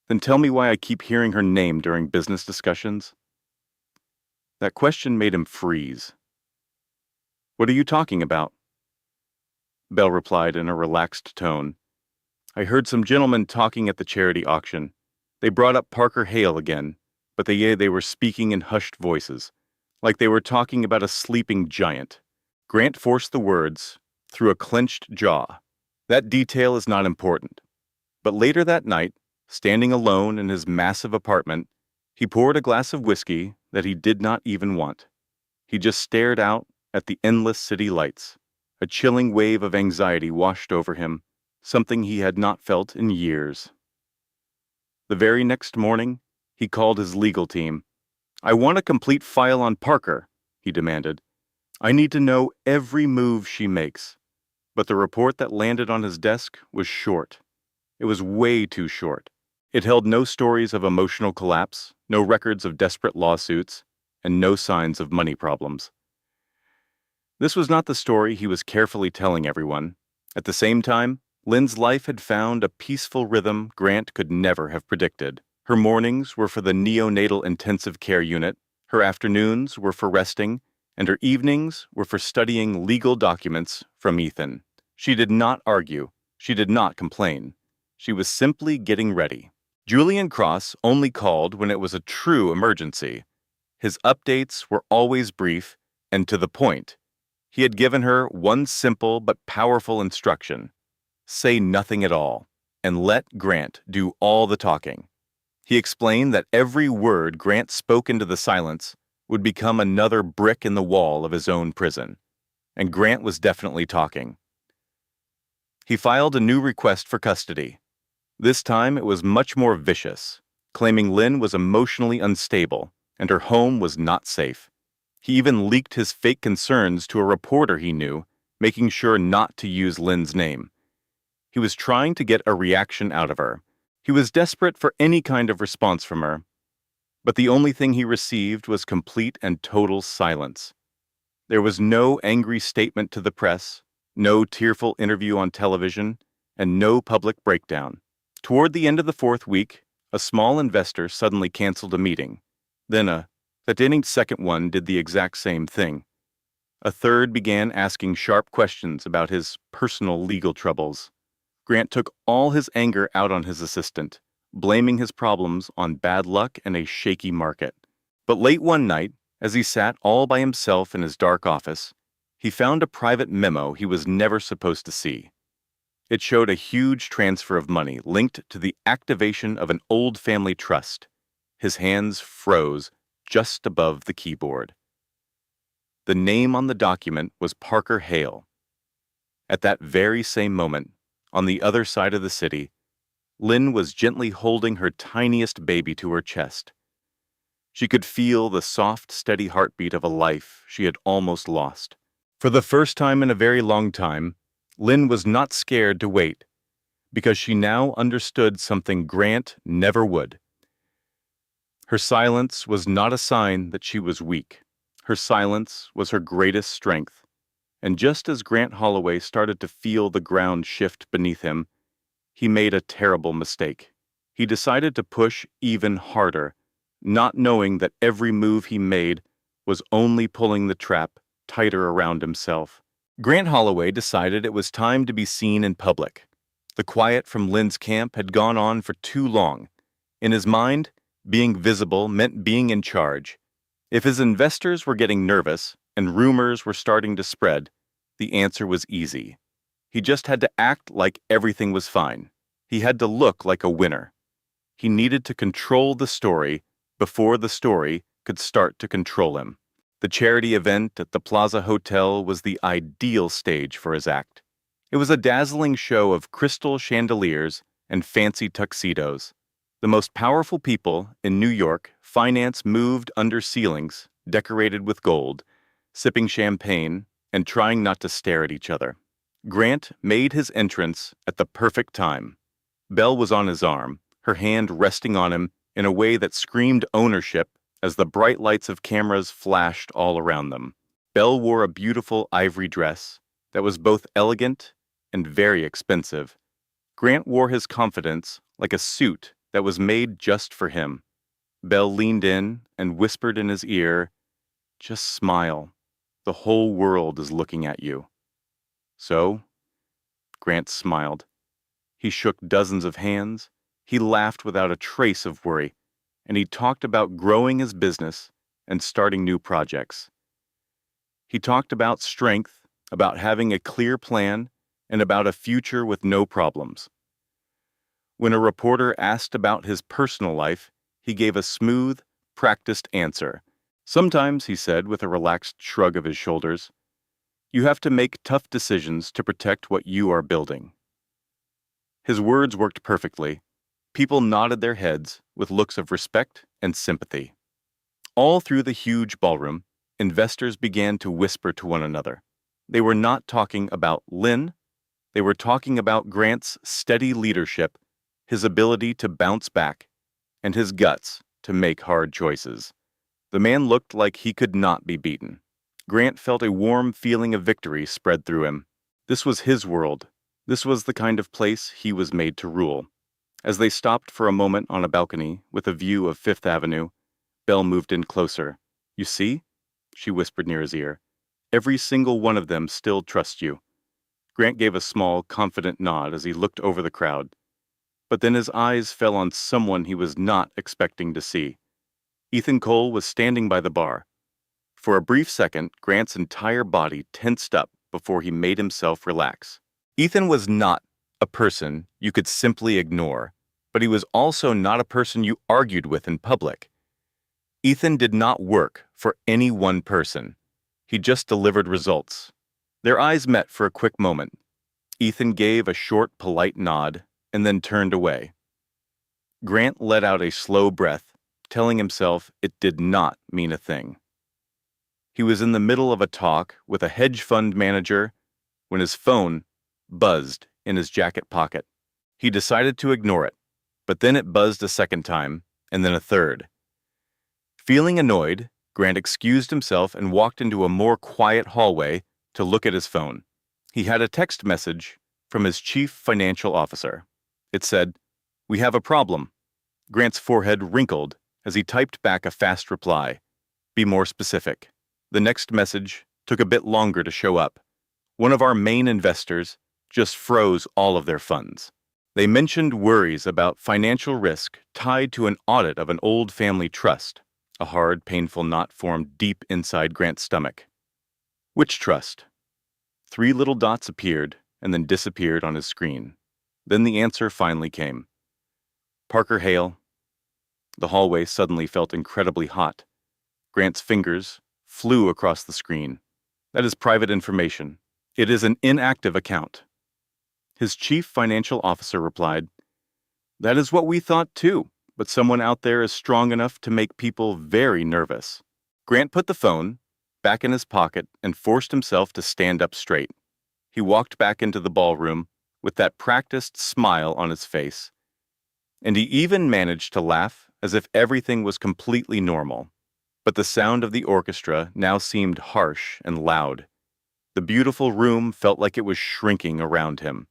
Then tell me why I keep hearing her name during business discussions. That question made him freeze. What are you talking about? Belle replied in a relaxed tone. I heard some gentlemen talking at the charity auction. They brought up Parker Hale again, but they were speaking in hushed voices, like they were talking about a sleeping giant. Grant forced the words through a clenched jaw. That detail is not important. But later that night, standing alone in his massive apartment, he poured a glass of whiskey that he did not even want. He just stared out at the endless city lights. A chilling wave of anxiety washed over him, something he had not felt in years. The very next morning, he called his legal team. I want a complete file on Parker, he demanded. I need to know every move she makes. But the report that landed on his desk was short. It was way too short. It held no stories of emotional collapse, no records of desperate lawsuits, and no signs of money problems. This was not the story he was carefully telling everyone. At the same time, Lynn's life had found a peaceful rhythm Grant could never have predicted. Her mornings were for the neonatal intensive care unit, her afternoons were for resting, and her evenings were for studying legal documents from Ethan. She did not argue. She did not complain. She was simply getting ready. Julian Cross only called when it was a true emergency. His updates were always brief and to the point. He had given her one simple but powerful instruction. Say nothing at all, and let Grant do all the talking. He explained that every word Grant spoke into the silence would become another brick in the wall of his own prison. And Grant was definitely talking. He filed a new request for custody. This time it was much more vicious, claiming Lynn was emotionally unstable and her home was not safe. He even leaked his fake concerns to a reporter he knew, making sure not to use Lynn's name. He was trying to get a reaction out of her. He was desperate for any kind of response from her. But the only thing he received was complete and total silence. There was no angry statement to the press, no tearful interview on television, and no public breakdown. Toward the end of the fourth week, a small investor suddenly canceled a meeting. Then that second one did the exact same thing. A third began asking sharp questions about his personal legal troubles. Grant took all his anger out on his assistant, blaming his problems on bad luck and a shaky market. But late one night, as he sat all by himself in his dark office, he found a private memo he was never supposed to see. It showed a huge transfer of money linked to the activation of an old family trust. His hands froze just above the keyboard. The name on the document was Parker Hale. At that very same moment, on the other side of the city, Lynn was gently holding her tiniest baby to her chest. She could feel the soft, steady heartbeat of a life she had almost lost. For the first time in a very long time, Lynn was not scared to wait, because she now understood something Grant never would. Her silence was not a sign that she was weak. Her silence was her greatest strength. And just as Grant Holloway started to feel the ground shift beneath him, he made a terrible mistake. He decided to push even harder, not knowing that every move he made was only pulling the trap tighter around himself. Grant Holloway decided it was time to be seen in public. The quiet from Lynn's camp had gone on for too long. In his mind, being visible meant being in charge. If his investors were getting nervous and rumors were starting to spread, the answer was easy. He just had to act like everything was fine. He had to look like a winner. He needed to control the story before the story could start to control him. The charity event at the Plaza Hotel was the ideal stage for his act. It was a dazzling show of crystal chandeliers and fancy tuxedos. The most powerful people in New York finance moved under ceilings decorated with gold, sipping champagne and trying not to stare at each other. Grant made his entrance at the perfect time. Belle was on his arm, her hand resting on him in a way that screamed ownership as the bright lights of cameras flashed all around them. Belle wore a beautiful ivory dress that was both elegant and very expensive. Grant wore his confidence like a suit that was made just for him. Belle leaned in and whispered in his ear, "Just smile. The whole world is looking at you." So, Grant smiled. He shook dozens of hands, he laughed without a trace of worry, and he talked about growing his business and starting new projects. He talked about strength, about having a clear plan, and about a future with no problems. When a reporter asked about his personal life, he gave a smooth, practiced answer. Sometimes, he said with a relaxed shrug of his shoulders, you have to make tough decisions to protect what you are building. His words worked perfectly. People nodded their heads with looks of respect and sympathy. All through the huge ballroom, investors began to whisper to one another. They were not talking about Lynn. They were talking about Grant's steady leadership, his ability to bounce back, and his guts to make hard choices. The man looked like he could not be beaten. Grant felt a warm feeling of victory spread through him. This was his world. This was the kind of place he was made to rule. As they stopped for a moment on a balcony with a view of Fifth Avenue, Belle moved in closer. "You see?" she whispered near his ear. "Every single one of them still trusts you." Grant gave a small, confident nod as he looked over the crowd. But then his eyes fell on someone he was not expecting to see. Ethan Cole was standing by the bar. For a brief second, Grant's entire body tensed up before he made himself relax. Ethan was not a person you could simply ignore, but he was also not a person you argued with in public. Ethan did not work for any one person. He just delivered results. Their eyes met for a quick moment. Ethan gave a short, polite nod and then turned away. Grant let out a slow breath, telling himself it did not mean a thing. He was in the middle of a talk with a hedge fund manager when his phone buzzed in his jacket pocket. He decided to ignore it, but then it buzzed a second time, and then a third. Feeling annoyed, Grant excused himself and walked into a more quiet hallway to look at his phone. He had a text message from his chief financial officer. It said, "We have a problem." Grant's forehead wrinkled as he typed back a fast reply. "Be more specific." The next message took a bit longer to show up. "One of our main investors just froze all of their funds." They mentioned worries about financial risk tied to an audit of an old family trust. A hard, painful knot formed deep inside Grant's stomach. Which trust? 3 little dots appeared and then disappeared on his screen. Then the answer finally came. Parker Hale. The hallway suddenly felt incredibly hot. Grant's fingers flew across the screen. "That is private information. It is an inactive account." His chief financial officer replied, "That is what we thought too, but someone out there is strong enough to make people very nervous." Grant put the phone back in his pocket and forced himself to stand up straight. He walked back into the ballroom with that practiced smile on his face. And he even managed to laugh as if everything was completely normal. But the sound of the orchestra now seemed harsh and loud. The beautiful room felt like it was shrinking around him.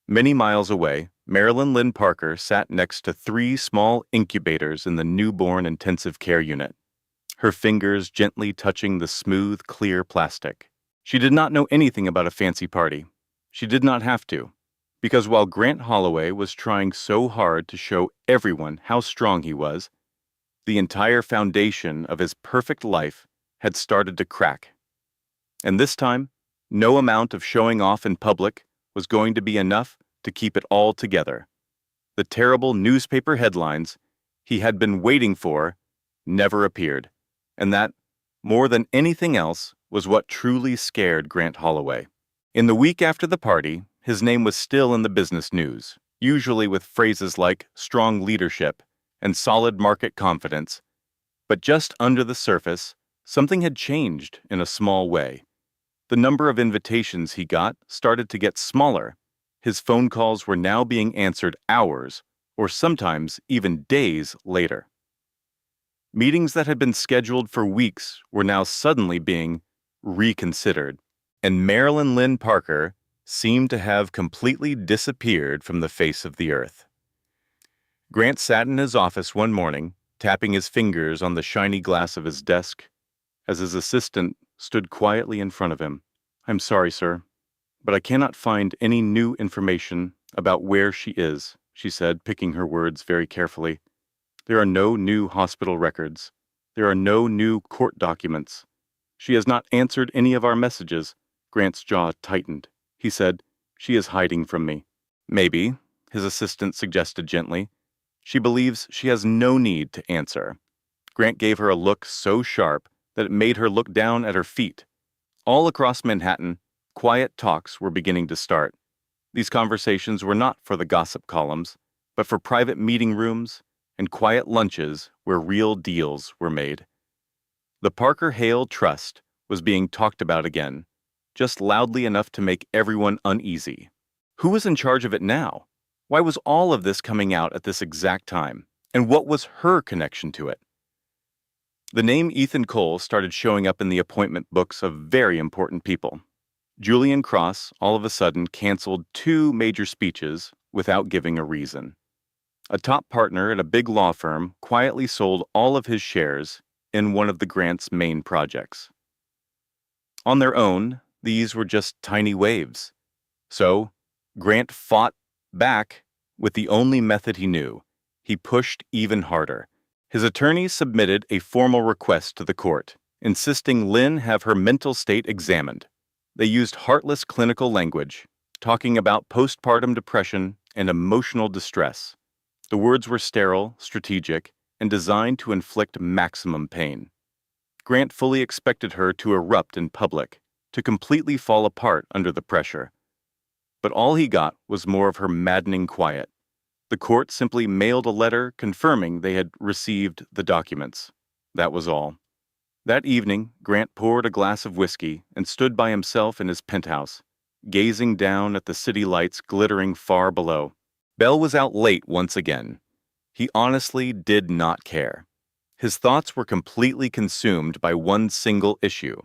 Many miles away, Marilyn Lynn Parker sat next to 3 small incubators in the newborn intensive care unit, her fingers gently touching the smooth, clear plastic. She did not know anything about a fancy party. She did not have to, because while Grant Holloway was trying so hard to show everyone how strong he was, the entire foundation of his perfect life had started to crack. And this time, no amount of showing off in public was going to be enough to keep it all together. The terrible newspaper headlines he had been waiting for never appeared, and that, more than anything else, was what truly scared Grant Holloway. In the week after the party, his name was still in the business news, usually with phrases like strong leadership and solid market confidence. But just under the surface, something had changed in a small way. The number of invitations he got started to get smaller. His phone calls were now being answered hours, or sometimes even days later. Meetings that had been scheduled for weeks were now suddenly being reconsidered. And Marilyn Lynn Parker seemed to have completely disappeared from the face of the earth. Grant sat in his office one morning, tapping his fingers on the shiny glass of his desk, as his assistant stood quietly in front of him. "I'm sorry, sir, but I cannot find any new information about where she is," she said, picking her words very carefully. "There are no new hospital records. There are no new court documents. She has not answered any of our messages." Grant's jaw tightened. He said, "She is hiding from me." "Maybe," his assistant suggested gently. "She believes she has no need to answer." Grant gave her a look so sharp that it made her look down at her feet. All across Manhattan, quiet talks were beginning to start. These conversations were not for the gossip columns, but for private meeting rooms and quiet lunches where real deals were made. The Parker Hale Trust was being talked about again, just loudly enough to make everyone uneasy. Who was in charge of it now? Why was all of this coming out at this exact time? And what was her connection to it? The name Ethan Cole started showing up in the appointment books of very important people. Julian Cross all of a sudden canceled 2 major speeches without giving a reason. A top partner at a big law firm quietly sold all of his shares in one of the Grant's main projects. On their own, these were just tiny waves. So, Grant fought back with the only method he knew. He pushed even harder. His attorneys submitted a formal request to the court, insisting Lynn have her mental state examined. They used heartless clinical language, talking about postpartum depression and emotional distress. The words were sterile, strategic, and designed to inflict maximum pain. Grant fully expected her to erupt in public, to completely fall apart under the pressure. But all he got was more of her maddening quiet. The court simply mailed a letter confirming they had received the documents. That was all. That evening, Grant poured a glass of whiskey and stood by himself in his penthouse, gazing down at the city lights glittering far below. Bell was out late once again. He honestly did not care. His thoughts were completely consumed by one single issue.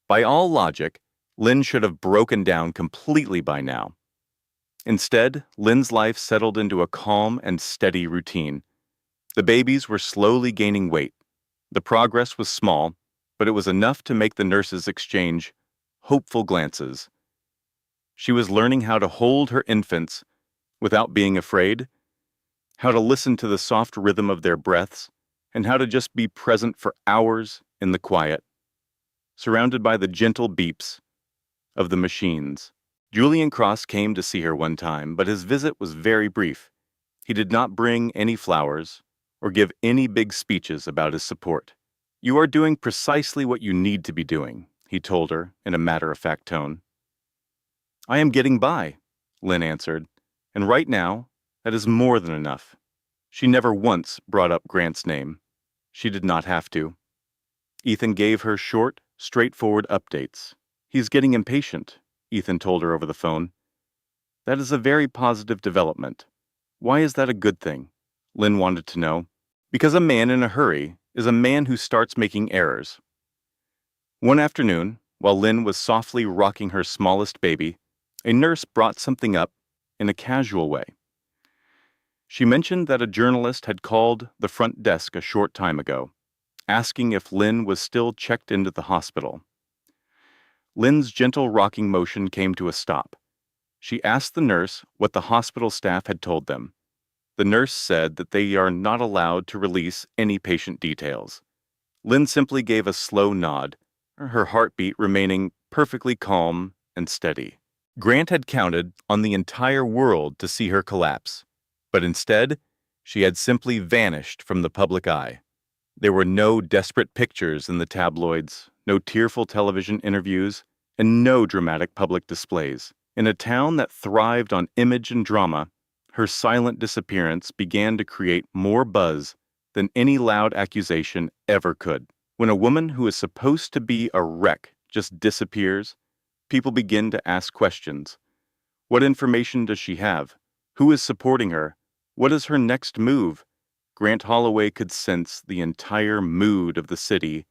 By all logic, Lynn should have broken down completely by now. Instead, Lynn's life settled into a calm and steady routine. The babies were slowly gaining weight. The progress was small, but it was enough to make the nurses exchange hopeful glances. She was learning how to hold her infants without being afraid, how to listen to the soft rhythm of their breaths, and how to just be present for hours in the quiet, surrounded by the gentle beeps of the machines. Julian Cross came to see her one time, but his visit was very brief. He did not bring any flowers or give any big speeches about his support. "You are doing precisely what you need to be doing," he told her in a matter-of-fact tone. "I am getting by," Lynn answered, "and right now, that is more than enough." She never once brought up Grant's name. She did not have to. Ethan gave her short, straightforward updates. "He's getting impatient," Ethan told her over the phone. "That is a very positive development." "Why is that a good thing?" Lynn wanted to know. "Because a man in a hurry is a man who starts making errors." One afternoon, while Lynn was softly rocking her smallest baby, a nurse brought something up in a casual way. She mentioned that a journalist had called the front desk a short time ago, asking if Lynn was still checked into the hospital. Lynn's gentle rocking motion came to a stop. She asked the nurse what the hospital staff had told them. The nurse said that they are not allowed to release any patient details. Lynn simply gave a slow nod, her heartbeat remaining perfectly calm and steady. Grant had counted on the entire world to see her collapse, but instead, she had simply vanished from the public eye. There were no desperate pictures in the tabloids, no tearful television interviews, and no dramatic public displays. In a town that thrived on image and drama, her silent disappearance began to create more buzz than any loud accusation ever could. When a woman who is supposed to be a wreck just disappears, people begin to ask questions. What information does she have? Who is supporting her? What is her next move? Grant Holloway could sense the entire mood of the city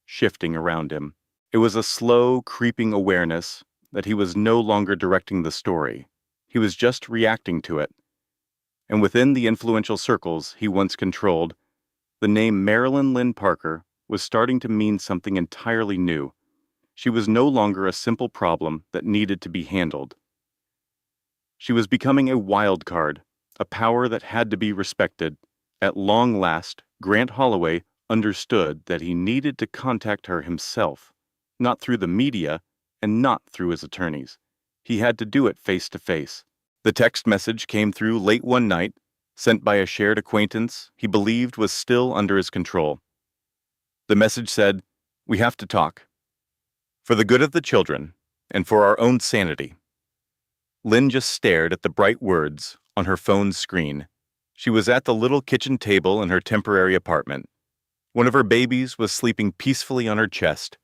shifting around him. It was a slow, creeping awareness that he was no longer directing the story. He was just reacting to it. And within the influential circles he once controlled, the name Marilyn Lynn Parker was starting to mean something entirely new. She was no longer a simple problem that needed to be handled. She was becoming a wild card, a power that had to be respected. At long last, Grant Holloway understood that he needed to contact her himself, not through the media and not through his attorneys. He had to do it face to face. The text message came through late one night, sent by a shared acquaintance he believed was still under his control. The message said, "We have to talk. For the good of the children, and for our own sanity." Lynn just stared at the bright words on her phone's screen. She was at the little kitchen table in her temporary apartment. One of her babies was sleeping peacefully on her chest.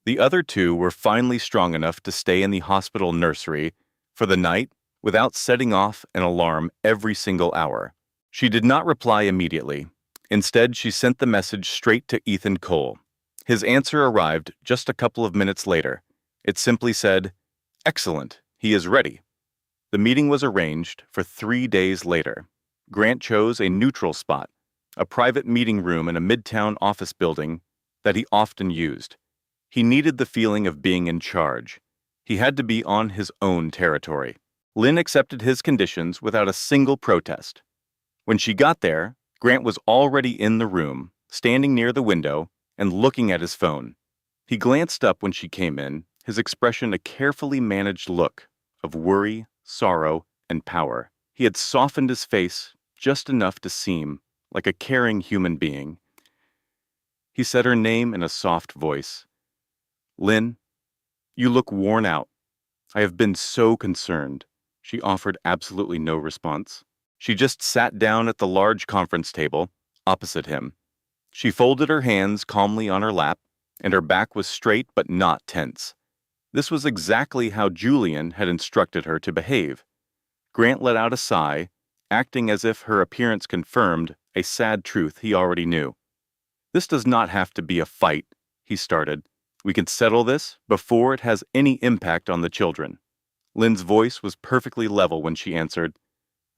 The other two were finally strong enough to stay in the hospital nursery for the night without setting off an alarm every single hour. She did not reply immediately. Instead, she sent the message straight to Ethan Cole. His answer arrived just a couple of minutes later. It simply said, "Excellent, he is ready." The meeting was arranged for 3 days later. Grant chose a neutral spot, a private meeting room in a midtown office building that he often used. He needed the feeling of being in charge. He had to be on his own territory. Lynn accepted his conditions without a single protest. When she got there, Grant was already in the room, standing near the window and looking at his phone. He glanced up when she came in, his expression a carefully managed look of worry, sorrow, and power. He had softened his face just enough to seem like a caring human being. He said her name in a soft voice. "Lynn, you look worn out. I have been so concerned." She offered absolutely no response. She just sat down at the large conference table opposite him. She folded her hands calmly on her lap, and her back was straight but not tense. This was exactly how Julian had instructed her to behave. Grant let out a sigh, acting as if her appearance confirmed a sad truth he already knew. "This does not have to be a fight," he started. "We can settle this before it has any impact on the children." Lynn's voice was perfectly level when she answered,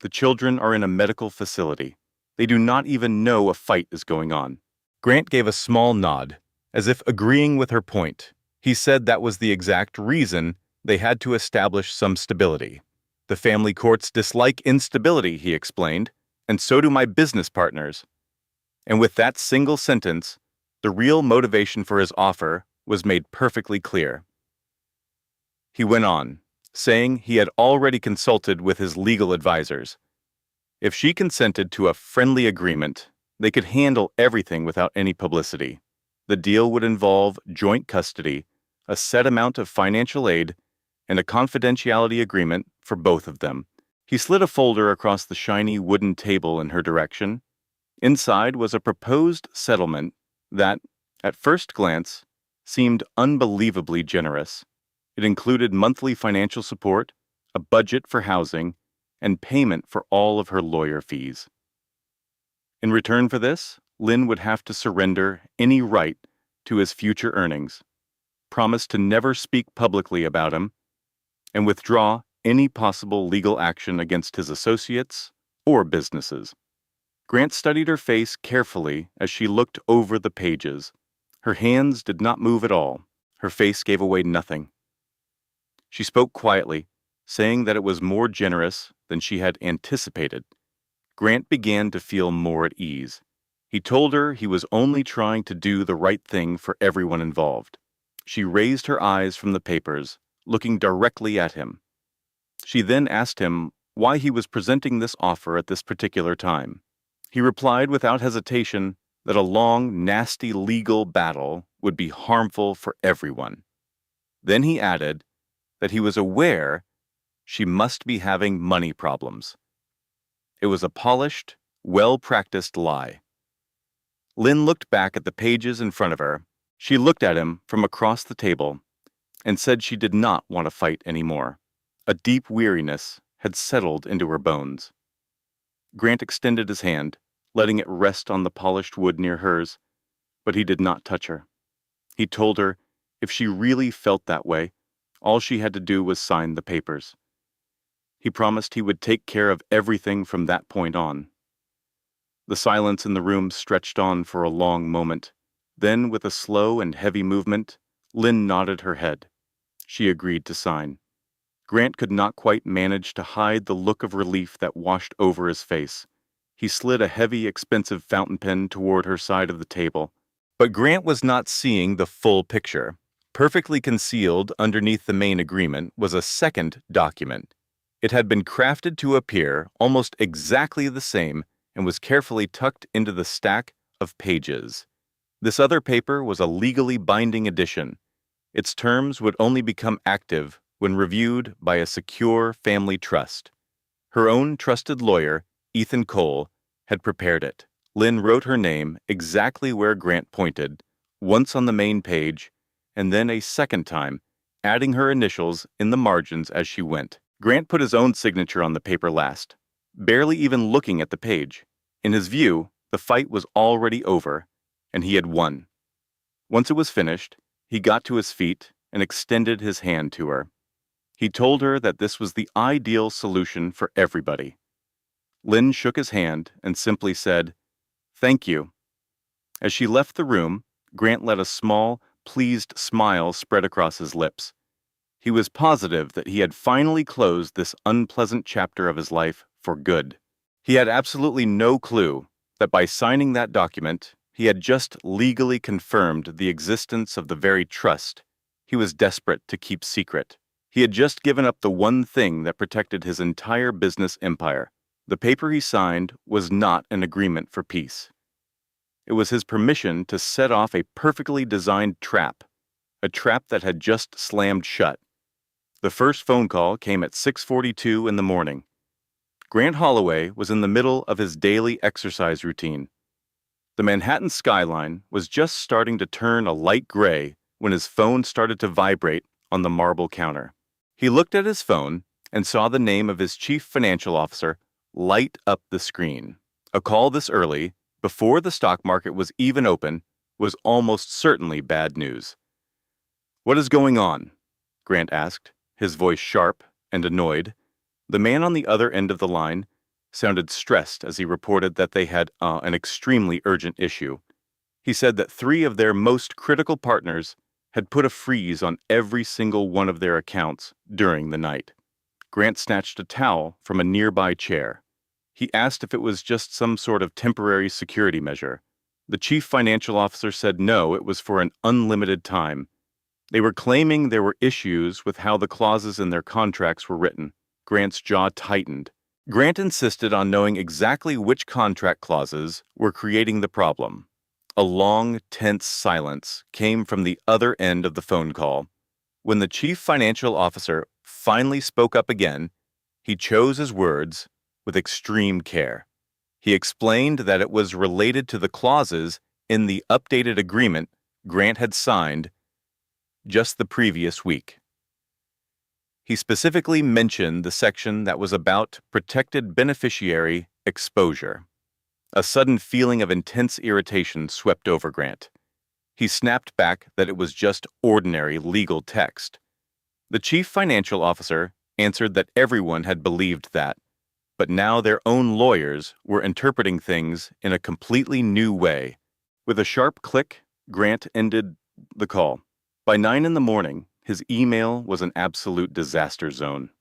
"The children are in a medical facility. They do not even know a fight is going on." Grant gave a small nod, as if agreeing with her point. He said that was the exact reason they had to establish some stability. "The family courts dislike instability," he explained, "and so do my business partners." And with that single sentence, the real motivation for his offer was made perfectly clear. He went on, saying he had already consulted with his legal advisors. If she consented to a friendly agreement, they could handle everything without any publicity. The deal would involve joint custody, a set amount of financial aid, and a confidentiality agreement for both of them. He slid a folder across the shiny wooden table in her direction. Inside was a proposed settlement that, at first glance, seemed unbelievably generous. It included monthly financial support, a budget for housing, and payment for all of her lawyer fees. In return for this, Lynn would have to surrender any right to his future earnings, promise to never speak publicly about him, and withdraw any possible legal action against his associates or businesses. Grant studied her face carefully as she looked over the pages. Her hands did not move at all. Her face gave away nothing. She spoke quietly, saying that it was more generous than she had anticipated. Grant began to feel more at ease. He told her he was only trying to do the right thing for everyone involved. She raised her eyes from the papers, looking directly at him. She then asked him why he was presenting this offer at this particular time. He replied without hesitation that a long, nasty legal battle would be harmful for everyone. Then he added that he was aware she must be having money problems. It was a polished, well-practiced lie. Lynn looked back at the pages in front of her. She looked at him from across the table and said she did not want to fight anymore. A deep weariness had settled into her bones. Grant extended his hand, letting it rest on the polished wood near hers, but he did not touch her. He told her if she really felt that way, All she had to do was sign the papers. He promised he would take care of everything from that point on. The silence in the room stretched on for a long moment. Then, with a slow and heavy movement, Lynn nodded her head. She agreed to sign. Grant could not quite manage to hide the look of relief that washed over his face. He slid a heavy, expensive fountain pen toward her side of the table. But Grant was not seeing the full picture. Perfectly concealed underneath the main agreement was a second document. It had been crafted to appear almost exactly the same and was carefully tucked into the stack of pages. This other paper was a legally binding edition. Its terms would only become active when reviewed by a secure family trust. Her own trusted lawyer, Ethan Cole, had prepared it. Lynn wrote her name exactly where Grant pointed, once on the main page, and then a second time, adding her initials in the margins as she went. Grant put his own signature on the paper last, barely even looking at the page. In his view, the fight was already over, and he had won. Once it was finished, he got to his feet and extended his hand to her. He told her that this was the ideal solution for everybody. Lynn shook his hand and simply said, "Thank you." As she left the room, Grant let a small, pleased smile spread across his lips. He was positive that he had finally closed this unpleasant chapter of his life for good. He had absolutely no clue that by signing that document, he had just legally confirmed the existence of the very trust he was desperate to keep secret. He had just given up the one thing that protected his entire business empire. The paper he signed was not an agreement for peace. It was his permission to set off a perfectly designed trap, a trap that had just slammed shut. The first phone call came at 6:42 in the morning. Grant Holloway was in the middle of his daily exercise routine. The Manhattan skyline was just starting to turn a light gray when his phone started to vibrate on the marble counter. He looked at his phone and saw the name of his chief financial officer light up the screen. A call this early, before the stock market was even open, was almost certainly bad news. "What is going on?" Grant asked, his voice sharp and annoyed. The man on the other end of the line sounded stressed as he reported that they had an extremely urgent issue. He said that 3 of their most critical partners had put a freeze on every single one of their accounts during the night. Grant snatched a towel from a nearby chair. He asked if it was just some sort of temporary security measure. The chief financial officer said no, it was for an unlimited time. They were claiming there were issues with how the clauses in their contracts were written. Grant's jaw tightened. Grant insisted on knowing exactly which contract clauses were creating the problem. A long, tense silence came from the other end of the phone call. When the chief financial officer finally spoke up again, he chose his words with extreme care. He explained that it was related to the clauses in the updated agreement Grant had signed just the previous week. He specifically mentioned the section that was about protected beneficiary exposure. A sudden feeling of intense irritation swept over Grant. He snapped back that it was just ordinary legal text. The chief financial officer answered that everyone had believed that, but now their own lawyers were interpreting things in a completely new way. With a sharp click, Grant ended the call. By 9 in the morning, his email was an absolute disaster zone.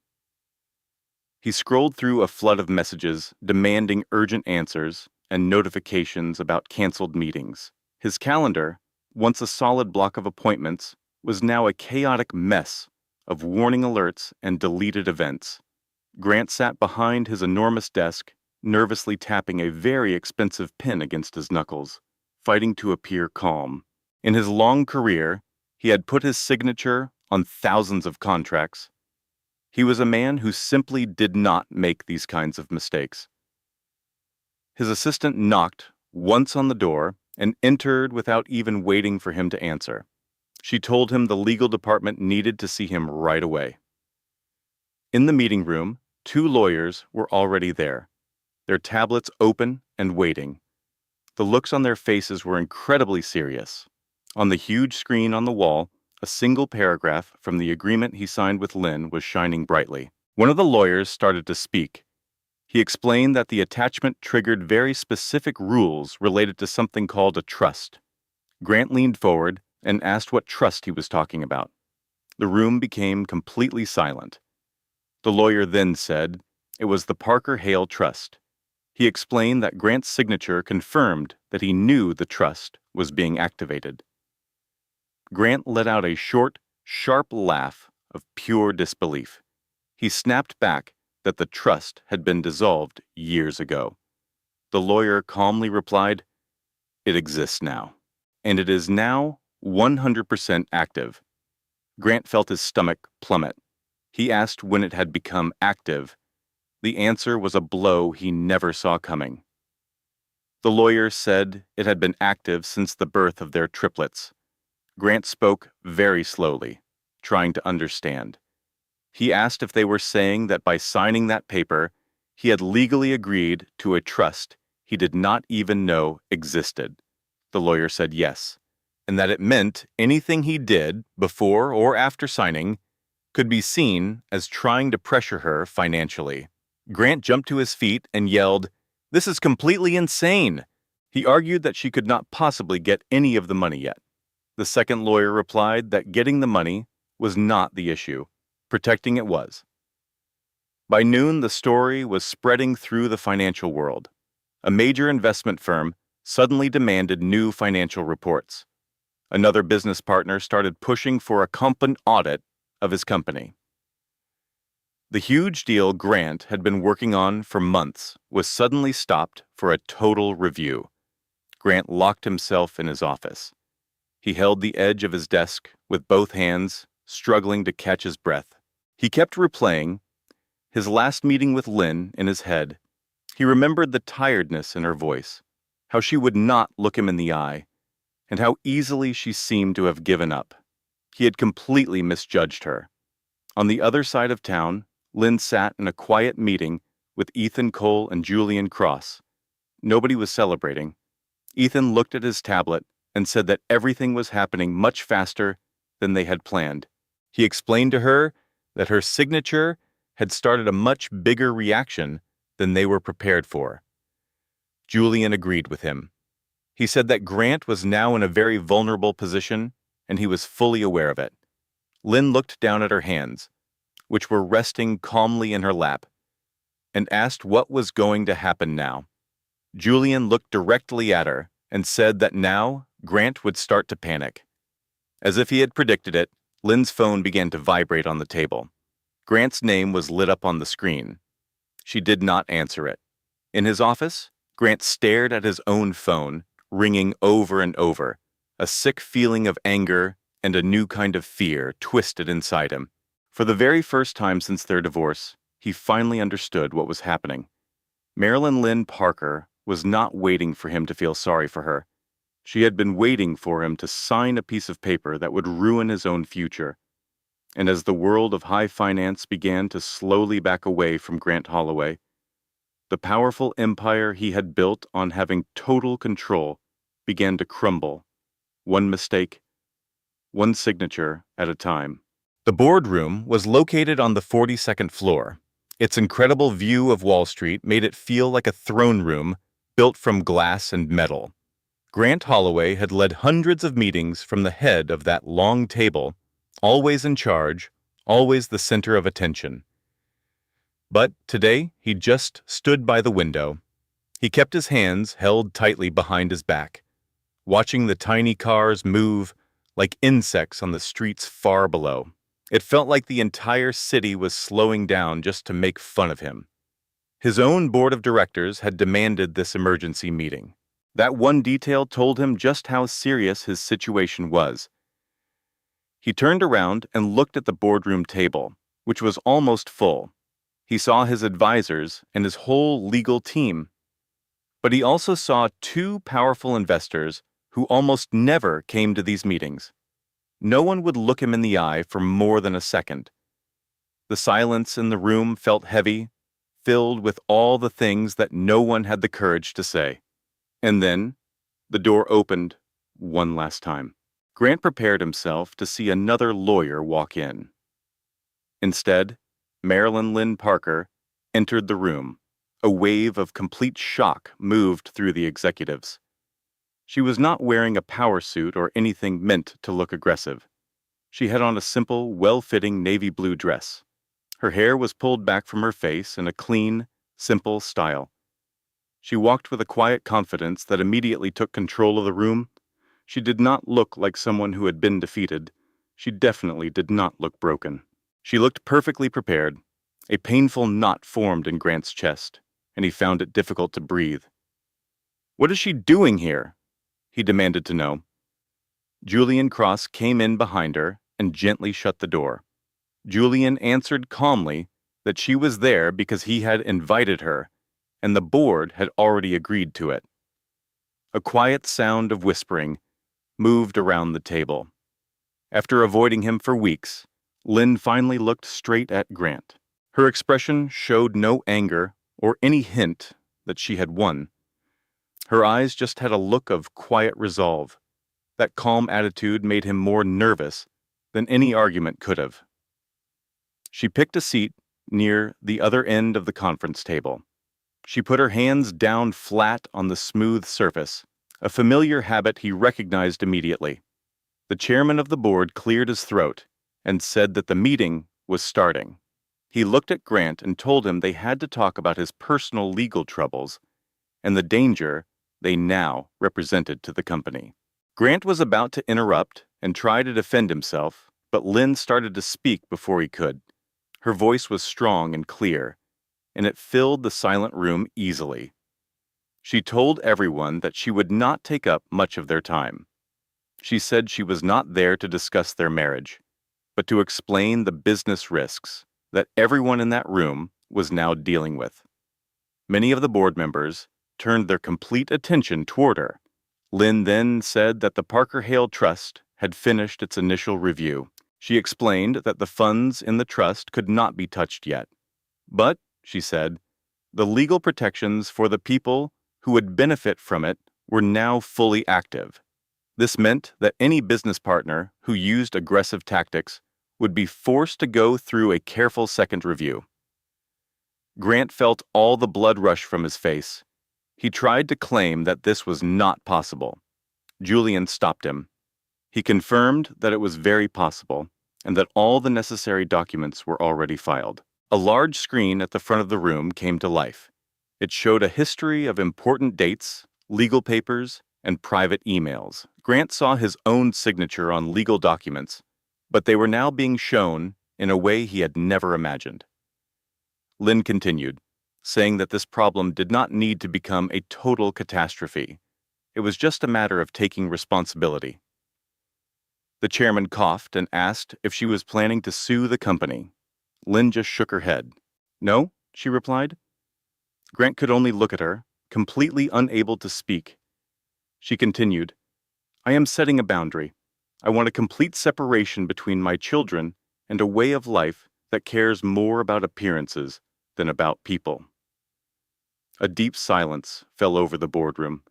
He scrolled through a flood of messages demanding urgent answers and notifications about canceled meetings. His calendar, once a solid block of appointments, was now a chaotic mess of warning alerts and deleted events. Grant sat behind his enormous desk, nervously tapping a very expensive pen against his knuckles, fighting to appear calm. In his long career, he had put his signature on thousands of contracts. He was a man who simply did not make these kinds of mistakes. His assistant knocked once on the door and entered without even waiting for him to answer. She told him the legal department needed to see him right away. In the meeting room, 2 lawyers were already there, their tablets open and waiting. The looks on their faces were incredibly serious. On the huge screen on the wall, A single paragraph from the agreement he signed with Lynn was shining brightly. One of the lawyers started to speak. He explained that the attachment triggered very specific rules related to something called a trust. Grant leaned forward and asked what trust he was talking about. The room became completely silent. The lawyer then said it was the Parker Hale Trust. He explained that Grant's signature confirmed that he knew the trust was being activated. Grant let out a short, sharp laugh of pure disbelief. He snapped back that the trust had been dissolved years ago. The lawyer calmly replied, "It exists now, and it is now 100% active." Grant felt his stomach plummet. He asked when it had become active. The answer was a blow he never saw coming. The lawyer said it had been active since the birth of their triplets. Grant spoke very slowly, trying to understand. He asked if they were saying that by signing that paper, he had legally agreed to a trust he did not even know existed. The lawyer said yes, and that it meant anything he did before or after signing could be seen as trying to pressure her financially. Grant jumped to his feet and yelled, "This is completely insane!" He argued that she could not possibly get any of the money yet. The second lawyer replied that getting the money was not the issue. Protecting it was. By noon, the story was spreading through the financial world. A major investment firm suddenly demanded new financial reports. Another business partner started pushing for a complete audit of his company. The huge deal Grant had been working on for months was suddenly stopped for a total review. Grant locked himself in his office. He held the edge of his desk with both hands, struggling to catch his breath. He kept replaying his last meeting with Lynn in his head. He remembered the tiredness in her voice, how she would not look him in the eye, and how easily she seemed to have given up. He had completely misjudged her. On the other side of town, Lynn sat in a quiet meeting with Ethan Cole and Julian Cross. Nobody was celebrating. Ethan looked at his tablet and said that everything was happening much faster than they had planned. He explained to her that her signature had started a much bigger reaction than they were prepared for. Julian agreed with him. He said that Grant was now in a very vulnerable position, and he was fully aware of it. Lynn looked down at her hands, which were resting calmly in her lap, and asked what was going to happen now. Julian looked directly at her and said that now Grant would start to panic. As if he had predicted it, Lynn's phone began to vibrate on the table. Grant's name was lit up on the screen. She did not answer it. In his office, Grant stared at his own phone, ringing over and over. A sick feeling of anger and a new kind of fear twisted inside him. For the very first time since their divorce, he finally understood what was happening. Marilyn Lynn Parker was not waiting for him to feel sorry for her. She had been waiting for him to sign a piece of paper that would ruin his own future. And as the world of high finance began to slowly back away from Grant Holloway, the powerful empire he had built on having total control began to crumble, one mistake, one signature at a time. The boardroom was located on the 42nd floor. Its incredible view of Wall Street made it feel like a throne room built from glass and metal. Grant Holloway had led hundreds of meetings from the head of that long table, always in charge, always the center of attention. But today, he just stood by the window. He kept his hands held tightly behind his back, watching the tiny cars move like insects on the streets far below. It felt like the entire city was slowing down just to make fun of him. His own board of directors had demanded this emergency meeting. That one detail told him just how serious his situation was. He turned around and looked at the boardroom table, which was almost full. He saw his advisors and his whole legal team. But he also saw two powerful investors who almost never came to these meetings. No one would look him in the eye for more than a second. The silence in the room felt heavy, filled with all the things that no one had the courage to say. And then, the door opened one last time. Grant prepared himself to see another lawyer walk in. Instead, Marilyn Lynn Parker entered the room. A wave of complete shock moved through the executives. She was not wearing a power suit or anything meant to look aggressive. She had on a simple, well-fitting navy blue dress. Her hair was pulled back from her face in a clean, simple style. She walked with a quiet confidence that immediately took control of the room. She did not look like someone who had been defeated. She definitely did not look broken. She looked perfectly prepared. A painful knot formed in Grant's chest, and he found it difficult to breathe. "What is she doing here?" he demanded to know. Julian Cross came in behind her and gently shut the door. Julian answered calmly that she was there because he had invited her, and the board had already agreed to it. A quiet sound of whispering moved around the table. After avoiding him for weeks, Lynn finally looked straight at Grant. Her expression showed no anger or any hint that she had won. Her eyes just had a look of quiet resolve. That calm attitude made him more nervous than any argument could have. She picked a seat near the other end of the conference table. She put her hands down flat on the smooth surface, a familiar habit he recognized immediately. The chairman of the board cleared his throat and said that the meeting was starting. He looked at Grant and told him they had to talk about his personal legal troubles and the danger they now represented to the company. Grant was about to interrupt and try to defend himself, but Lynn started to speak before he could. Her voice was strong and clear, and it filled the silent room easily. She told everyone that she would not take up much of their time. She said she was not there to discuss their marriage, but to explain the business risks that everyone in that room was now dealing with. Many of the board members turned their complete attention toward her. Lynn then said that the Parker Hale Trust had finished its initial review. She explained that the funds in the trust could not be touched yet. But, she said, the legal protections for the people who would benefit from it were now fully active. This meant that any business partner who used aggressive tactics would be forced to go through a careful second review. Grant felt all the blood rush from his face. He tried to claim that this was not possible. Julian stopped him. He confirmed that it was very possible and that all the necessary documents were already filed. A large screen at the front of the room came to life. It showed a history of important dates, legal papers, and private emails. Grant saw his own signature on legal documents, but they were now being shown in a way he had never imagined. Lynn continued, saying that this problem did not need to become a total catastrophe. It was just a matter of taking responsibility. The chairman coughed and asked if she was planning to sue the company. Lynn just shook her head. "No," she replied. Grant could only look at her, completely unable to speak. She continued, "I am setting a boundary. I want a complete separation between my children and a way of life that cares more about appearances than about people." A deep silence fell over the boardroom.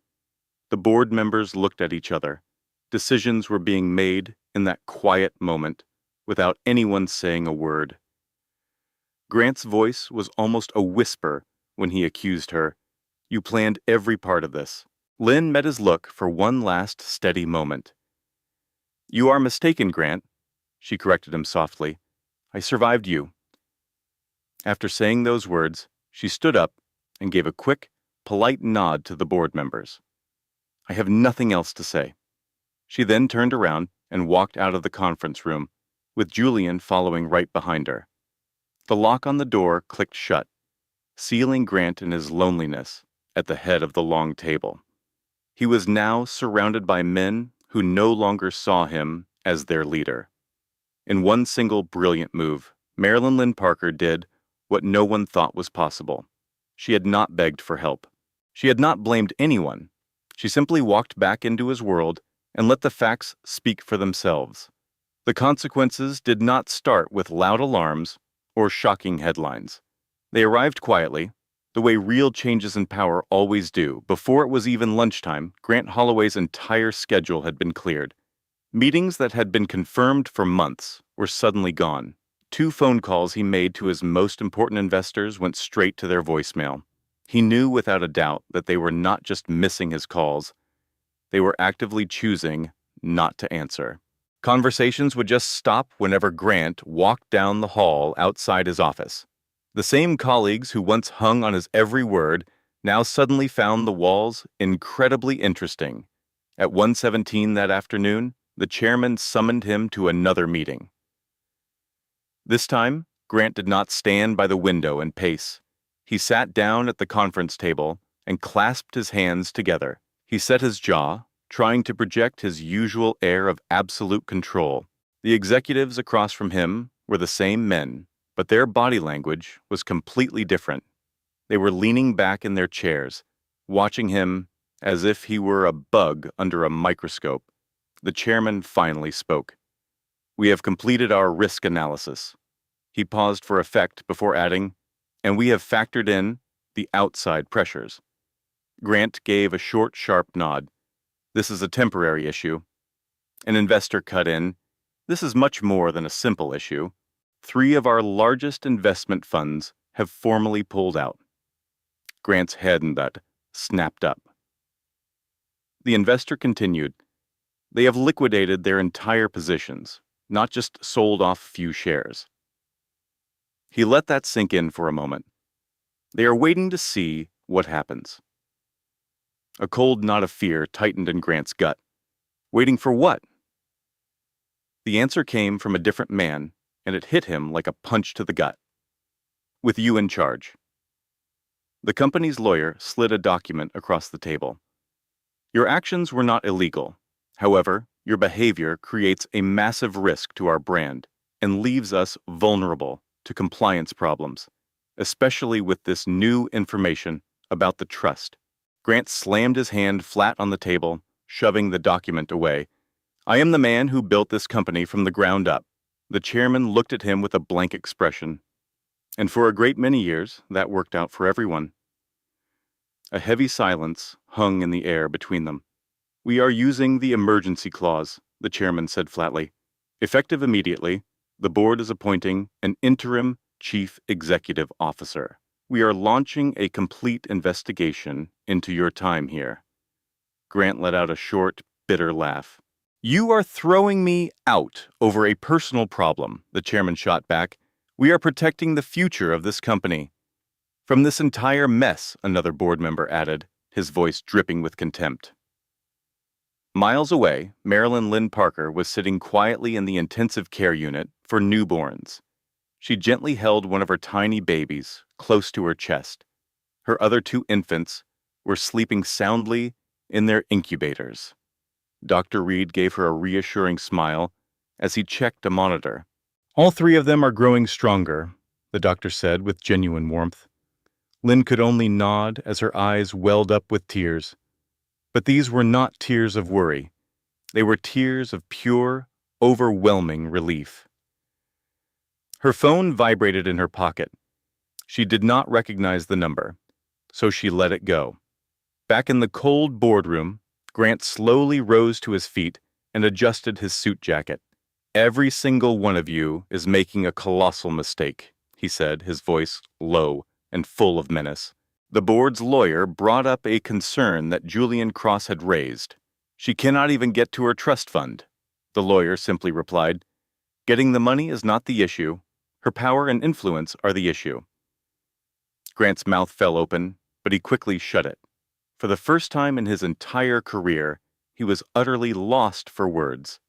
The board members looked at each other. Decisions were being made in that quiet moment, without anyone saying a word. Grant's voice was almost a whisper when he accused her. "You planned every part of this." Lynn met his look for one last steady moment. "You are mistaken, Grant," she corrected him softly. "I survived you." After saying those words, she stood up and gave a quick, polite nod to the board members. "I have nothing else to say." She then turned around and walked out of the conference room, with Julian following right behind her. The lock on the door clicked shut, sealing Grant in his loneliness at the head of the long table. He was now surrounded by men who no longer saw him as their leader. In one single brilliant move, Marilyn Lynn Parker did what no one thought was possible. She had not begged for help. She had not blamed anyone. She simply walked back into his world and let the facts speak for themselves. The consequences did not start with loud alarms or shocking headlines. They arrived quietly, the way real changes in power always do. Before it was even lunchtime, Grant Holloway's entire schedule had been cleared. Meetings that had been confirmed for months were suddenly gone. 2 phone calls he made to his most important investors went straight to their voicemail. He knew without a doubt that they were not just missing his calls, they were actively choosing not to answer. Conversations would just stop whenever Grant walked down the hall outside his office. The same colleagues who once hung on his every word now suddenly found the walls incredibly interesting. At 1:17 that afternoon, the chairman summoned him to another meeting. This time, Grant did not stand by the window and pace. He sat down at the conference table and clasped his hands together. He set his jaw, trying to project his usual air of absolute control. The executives across from him were the same men, but their body language was completely different. They were leaning back in their chairs, watching him as if he were a bug under a microscope. The chairman finally spoke. "We have completed our risk analysis." He paused for effect before adding, "And we have factored in the outside pressures." Grant gave a short, sharp nod. "This is a temporary issue." An investor cut in. "This is much more than a simple issue. 3 of our largest investment funds have formally pulled out." Grant's head and that snapped up. The investor continued. "They have liquidated their entire positions, not just sold off a few shares." He let that sink in for a moment. They are waiting to see what happens. A cold knot of fear tightened in Grant's gut. Waiting for what? The answer came from a different man, and it hit him like a punch to the gut. "With you in charge." The company's lawyer slid a document across the table. "Your actions were not illegal. However, your behavior creates a massive risk to our brand and leaves us vulnerable to compliance problems, especially with this new information about the trust." Grant slammed his hand flat on the table, shoving the document away. "I am the man who built this company from the ground up." The chairman looked at him with a blank expression. And for a great many years, that worked out for everyone. A heavy silence hung in the air between them. "We are using the emergency clause," the chairman said flatly. "Effective immediately, the board is appointing an interim chief executive officer. We are launching a complete investigation into your time here." Grant let out a short, bitter laugh. "You are throwing me out over a personal problem," the chairman shot back. "We are protecting the future of this company." "From this entire mess," another board member added, his voice dripping with contempt. Miles away, Marilyn Lynn Parker was sitting quietly in the intensive care unit for newborns. She gently held one of her tiny babies close to her chest. Her other 2 infants were sleeping soundly in their incubators. Dr. Reed gave her a reassuring smile as he checked a monitor. "All 3 of them are growing stronger," the doctor said with genuine warmth. Lynn could only nod as her eyes welled up with tears. But these were not tears of worry. They were tears of pure, overwhelming relief. Her phone vibrated in her pocket. She did not recognize the number, so she let it go. Back in the cold boardroom, Grant slowly rose to his feet and adjusted his suit jacket. "Every single one of you is making a colossal mistake," he said, his voice low and full of menace. The board's lawyer brought up a concern that Julian Cross had raised. "She cannot even get to her trust fund." The lawyer simply replied, "Getting the money is not the issue. Her power and influence are the issue." Grant's mouth fell open, but he quickly shut it. For the first time in his entire career, he was utterly lost for words.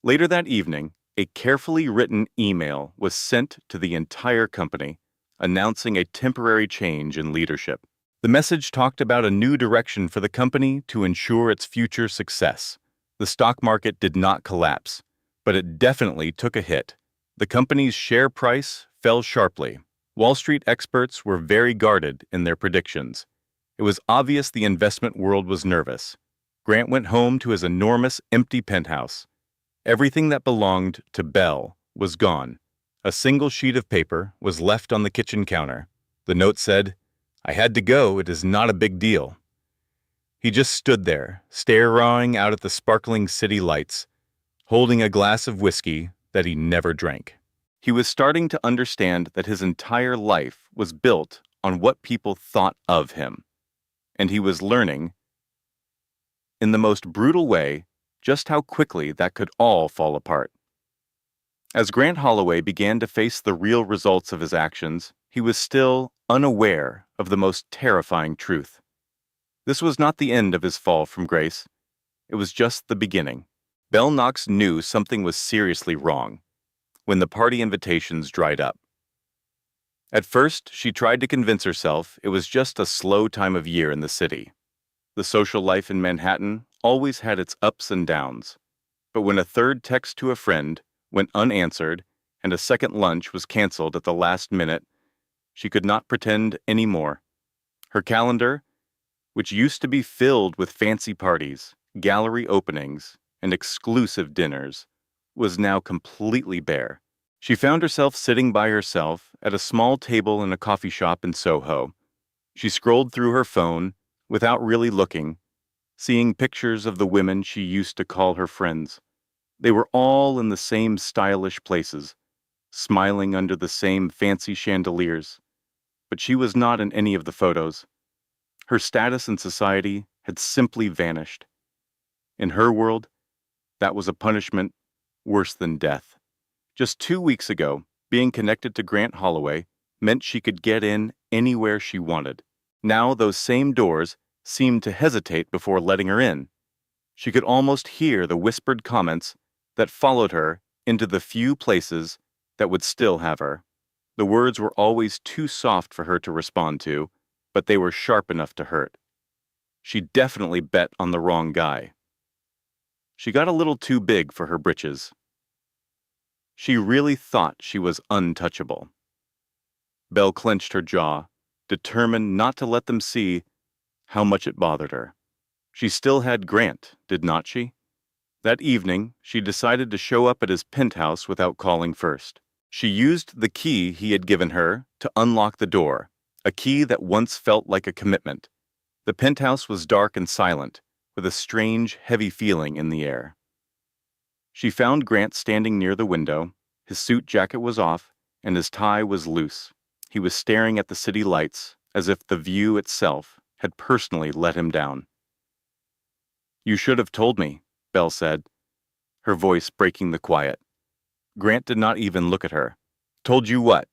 Later that evening, a carefully written email was sent to the entire company, announcing a temporary change in leadership. The message talked about a new direction for the company to ensure its future success. The stock market did not collapse, but it definitely took a hit. The company's share price fell sharply. Wall Street experts were very guarded in their predictions. It was obvious the investment world was nervous. Grant went home to his enormous empty penthouse. Everything that belonged to Bell was gone. A single sheet of paper was left on the kitchen counter. The note said, "I had to go, it is not a big deal." He just stood there, staring out at the sparkling city lights, holding a glass of whiskey that he never drank. He was starting to understand that his entire life was built on what people thought of him, and he was learning, in the most brutal way, just how quickly that could all fall apart. As Grant Holloway began to face the real results of his actions, he was still unaware of the most terrifying truth. This was not the end of his fall from grace. It was just the beginning. Belle Knox knew something was seriously wrong when the party invitations dried up. At first, she tried to convince herself it was just a slow time of year in the city. The social life in Manhattan always had its ups and downs. But when a third text to a friend went unanswered and a second lunch was canceled at the last minute, she could not pretend anymore. Her calendar, which used to be filled with fancy parties, gallery openings, and exclusive dinners, was now completely bare. She found herself sitting by herself at a small table in a coffee shop in Soho. She scrolled through her phone without really looking, seeing pictures of the women she used to call her friends. They were all in the same stylish places, smiling under the same fancy chandeliers. But she was not in any of the photos. Her status in society had simply vanished. In her world, that was a punishment worse than death. Just 2 weeks ago, being connected to Grant Holloway meant she could get in anywhere she wanted. Now those same doors seemed to hesitate before letting her in. She could almost hear the whispered comments that followed her into the few places that would still have her. The words were always too soft for her to respond to, but they were sharp enough to hurt. She definitely bet on the wrong guy. She got a little too big for her britches. She really thought she was untouchable. Belle clenched her jaw, determined not to let them see how much it bothered her. She still had Grant, did not she? That evening, she decided to show up at his penthouse without calling first. She used the key he had given her to unlock the door, a key that once felt like a commitment. The penthouse was dark and silent, with a strange, heavy feeling in the air. She found Grant standing near the window. His suit jacket was off, and his tie was loose. He was staring at the city lights, as if the view itself had personally let him down. "You should have told me," Belle said, her voice breaking the quiet. Grant did not even look at her. "Told you what?"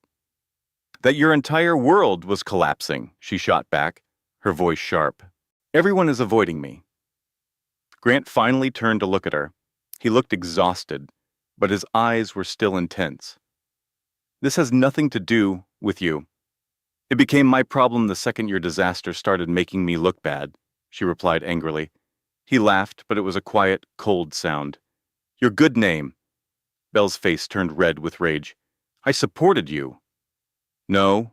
"That your entire world was collapsing," she shot back, her voice sharp. "Everyone is avoiding me." Grant finally turned to look at her. He looked exhausted, but his eyes were still intense. "This has nothing to do with you. It became my problem the second your disaster started making me look bad," she replied angrily. He laughed, but it was a quiet, cold sound. "Your good name." Belle's face turned red with rage. "I supported you." "No,"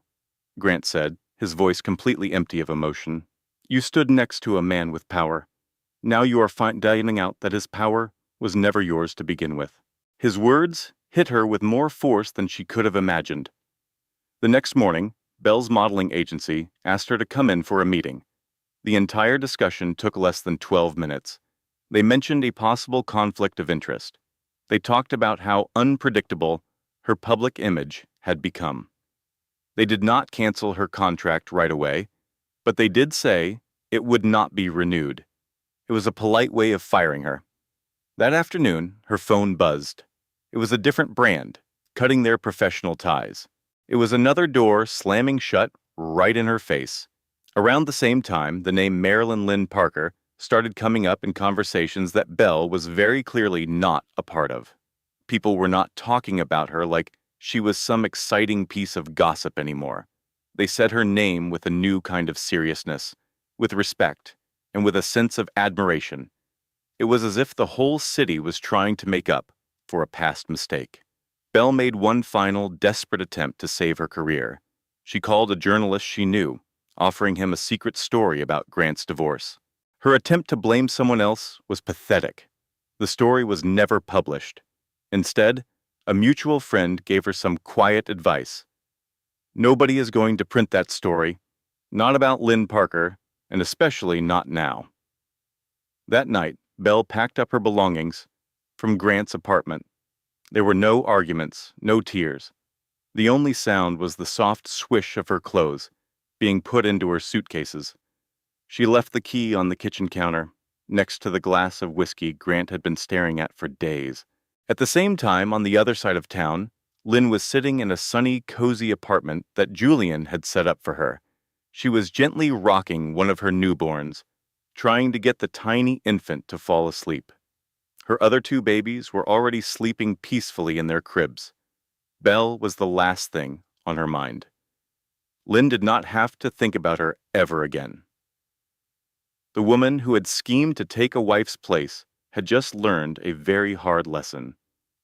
Grant said, his voice completely empty of emotion. "You stood next to a man with power. Now you are finding out that his power was never yours to begin with." His words hit her with more force than she could have imagined. The next morning, Belle's modeling agency asked her to come in for a meeting. The entire discussion took less than 12 minutes. They mentioned a possible conflict of interest. They talked about how unpredictable her public image had become. They did not cancel her contract right away, but they did say it would not be renewed. It was a polite way of firing her. That afternoon, her phone buzzed. It was a different brand, cutting their professional ties. It was another door slamming shut right in her face. Around the same time, the name Marilyn Lynn Parker started coming up in conversations that Belle was very clearly not a part of. People were not talking about her like she was some exciting piece of gossip anymore. They said her name with a new kind of seriousness, with respect, and with a sense of admiration. It was as if the whole city was trying to make up for a past mistake. Belle made one final, desperate attempt to save her career. She called a journalist she knew, offering him a secret story about Grant's divorce. Her attempt to blame someone else was pathetic. The story was never published. Instead, a mutual friend gave her some quiet advice. "Nobody is going to print that story. Not about Lynn Parker, and especially not now." That night, Belle packed up her belongings from Grant's apartment. There were no arguments, no tears. The only sound was the soft swish of her clothes being put into her suitcases. She left the key on the kitchen counter, next to the glass of whiskey Grant had been staring at for days. At the same time, on the other side of town, Lynn was sitting in a sunny, cozy apartment that Julian had set up for her. She was gently rocking one of her newborns, trying to get the tiny infant to fall asleep. Her other two babies were already sleeping peacefully in their cribs. Belle was the last thing on her mind. Lynn did not have to think about her ever again. The woman who had schemed to take a wife's place had just learned a very hard lesson.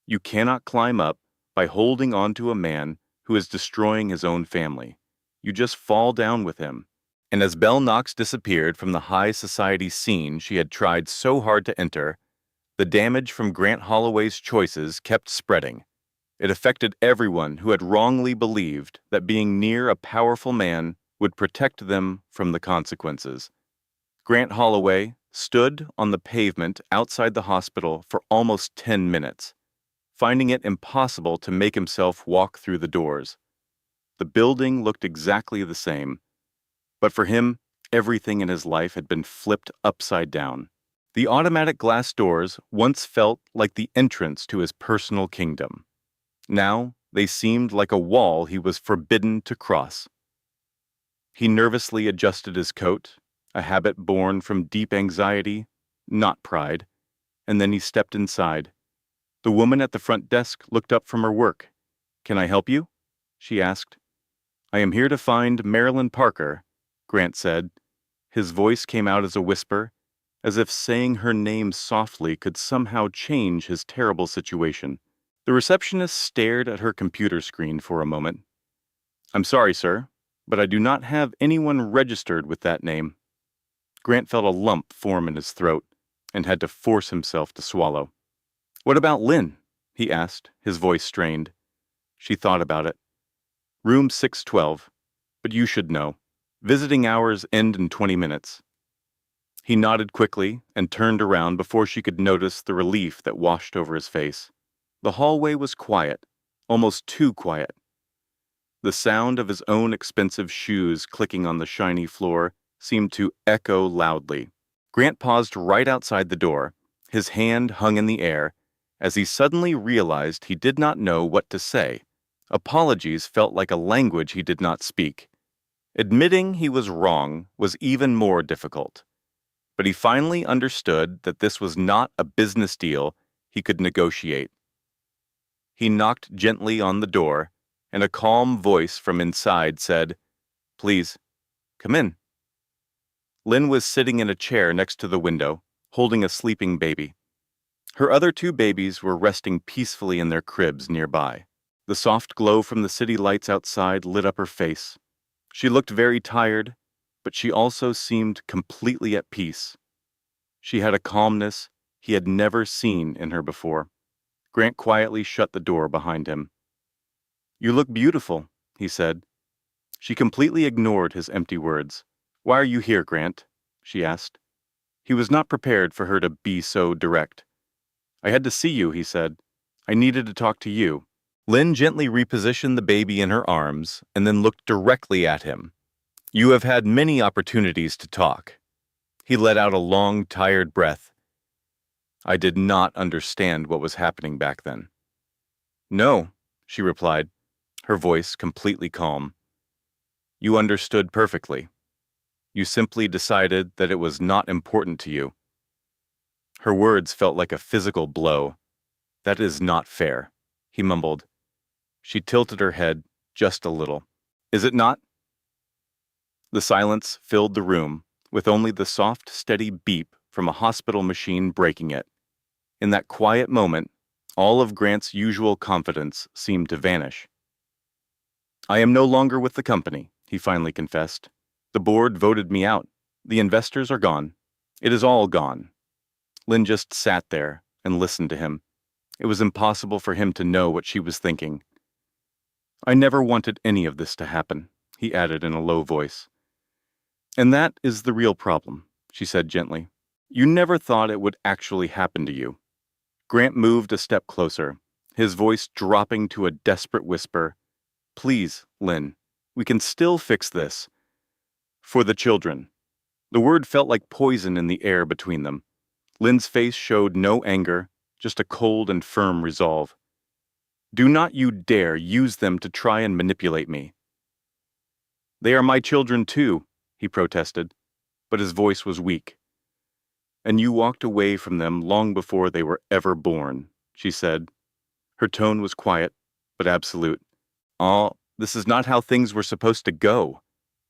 You cannot climb up by holding on to a man who is destroying his own family. You just fall down with him. And as Belle Knox disappeared from the high society scene she had tried so hard to enter, the damage from Grant Holloway's choices kept spreading. It affected everyone who had wrongly believed that being near a powerful man would protect them from the consequences. Grant Holloway stood on the pavement outside the hospital for almost 10 minutes, finding it impossible to make himself walk through the doors. The building looked exactly the same, but for him, everything in his life had been flipped upside down. The automatic glass doors once felt like the entrance to his personal kingdom. Now, they seemed like a wall he was forbidden to cross. He nervously adjusted his coat, a habit born from deep anxiety, not pride, and then he stepped inside. The woman at the front desk looked up from her work. "Can I help you?" she asked. "I am here to find Marilyn Parker," Grant said. His voice came out as a whisper, as if saying her name softly could somehow change his terrible situation. The receptionist stared at her computer screen for a moment. "I'm sorry, sir, but I do not have anyone registered with that name." Grant felt a lump form in his throat and had to force himself to swallow. "What about Lynn?" he asked, his voice strained. She thought about it. "Room 612, but you should know. Visiting hours end in 20 minutes. He nodded quickly and turned around before she could notice the relief that washed over his face. The hallway was quiet, almost too quiet. The sound of his own expensive shoes clicking on the shiny floor seemed to echo loudly. Grant paused right outside the door, his hand hung in the air, as he suddenly realized he did not know what to say. Apologies felt like a language he did not speak. Admitting he was wrong was even more difficult. But he finally understood that this was not a business deal he could negotiate. He knocked gently on the door, and a calm voice from inside said, "Please, come in." Lynn was sitting in a chair next to the window, holding a sleeping baby. Her other two babies were resting peacefully in their cribs nearby. The soft glow from the city lights outside lit up her face. She looked very tired, but she also seemed completely at peace. She had a calmness he had never seen in her before. Grant quietly shut the door behind him. "You look beautiful," he said. She completely ignored his empty words. "Why are you here, Grant?" she asked. He was not prepared for her to be so direct. "I had to see you," he said. "I needed to talk to you." Lynn gently repositioned the baby in her arms and then looked directly at him. "You have had many opportunities to talk." He let out a long, tired breath. I did not understand what was happening back then. "No," she replied, her voice completely calm. "You understood perfectly. You simply decided that it was not important to you." Her words felt like a physical blow. "That is not fair," he mumbled. She tilted her head just a little. "Is it not?" The silence filled the room, with only the soft, steady beep from a hospital machine breaking it. In that quiet moment, all of Grant's usual confidence seemed to vanish. "I am no longer with the company," he finally confessed. "The board voted me out. The investors are gone. It is all gone." Lynn just sat there and listened to him. It was impossible for him to know what she was thinking. "I never wanted any of this to happen," he added in a low voice. "And that is the real problem," she said gently. You never thought it would actually happen to you. Grant moved a step closer, his voice dropping to a desperate whisper. Please, Lynn, we can still fix this. For the children. The word felt like poison in the air between them. Lynn's face showed no anger, just a cold and firm resolve. Do not you dare use them to try and manipulate me. They are my children too, he protested, but his voice was weak. And you walked away from them long before they were ever born, she said. Her tone was quiet, but absolute. Oh, this is not how things were supposed to go.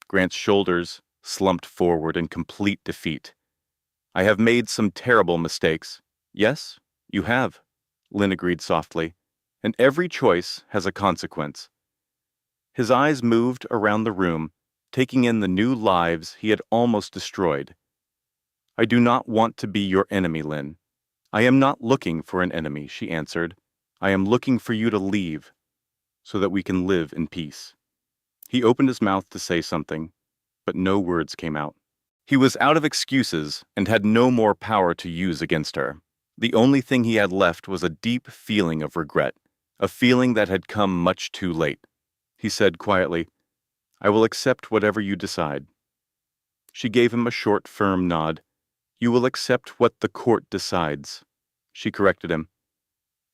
Grant's shoulders slumped forward in complete defeat. I have made some terrible mistakes. Yes, you have, Lynn agreed softly, and every choice has a consequence. His eyes moved around the room, taking in the new lives he had almost destroyed. I do not want to be your enemy, Lynn. I am not looking for an enemy, she answered. I am looking for you to leave, so that we can live in peace. He opened his mouth to say something, but no words came out. He was out of excuses and had no more power to use against her. The only thing he had left was a deep feeling of regret, a feeling that had come much too late. He said quietly, I will accept whatever you decide. She gave him a short, firm nod. You will accept what the court decides, she corrected him.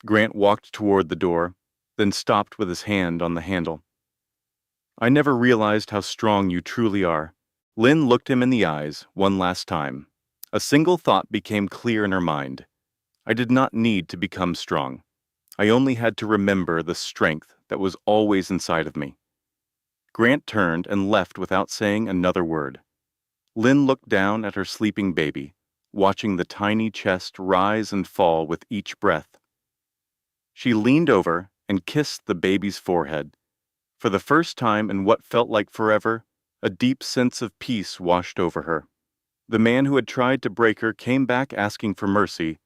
Grant walked toward the door, then stopped with his hand on the handle. I never realized how strong you truly are. Lynn looked him in the eyes one last time. A single thought became clear in her mind. I did not need to become strong. I only had to remember the strength that was always inside of me. Grant turned and left without saying another word. Lynn looked down at her sleeping baby, watching the tiny chest rise and fall with each breath. She leaned over and kissed the baby's forehead. For the first time in what felt like forever, a deep sense of peace washed over her. The man who had tried to break her came back asking for mercy,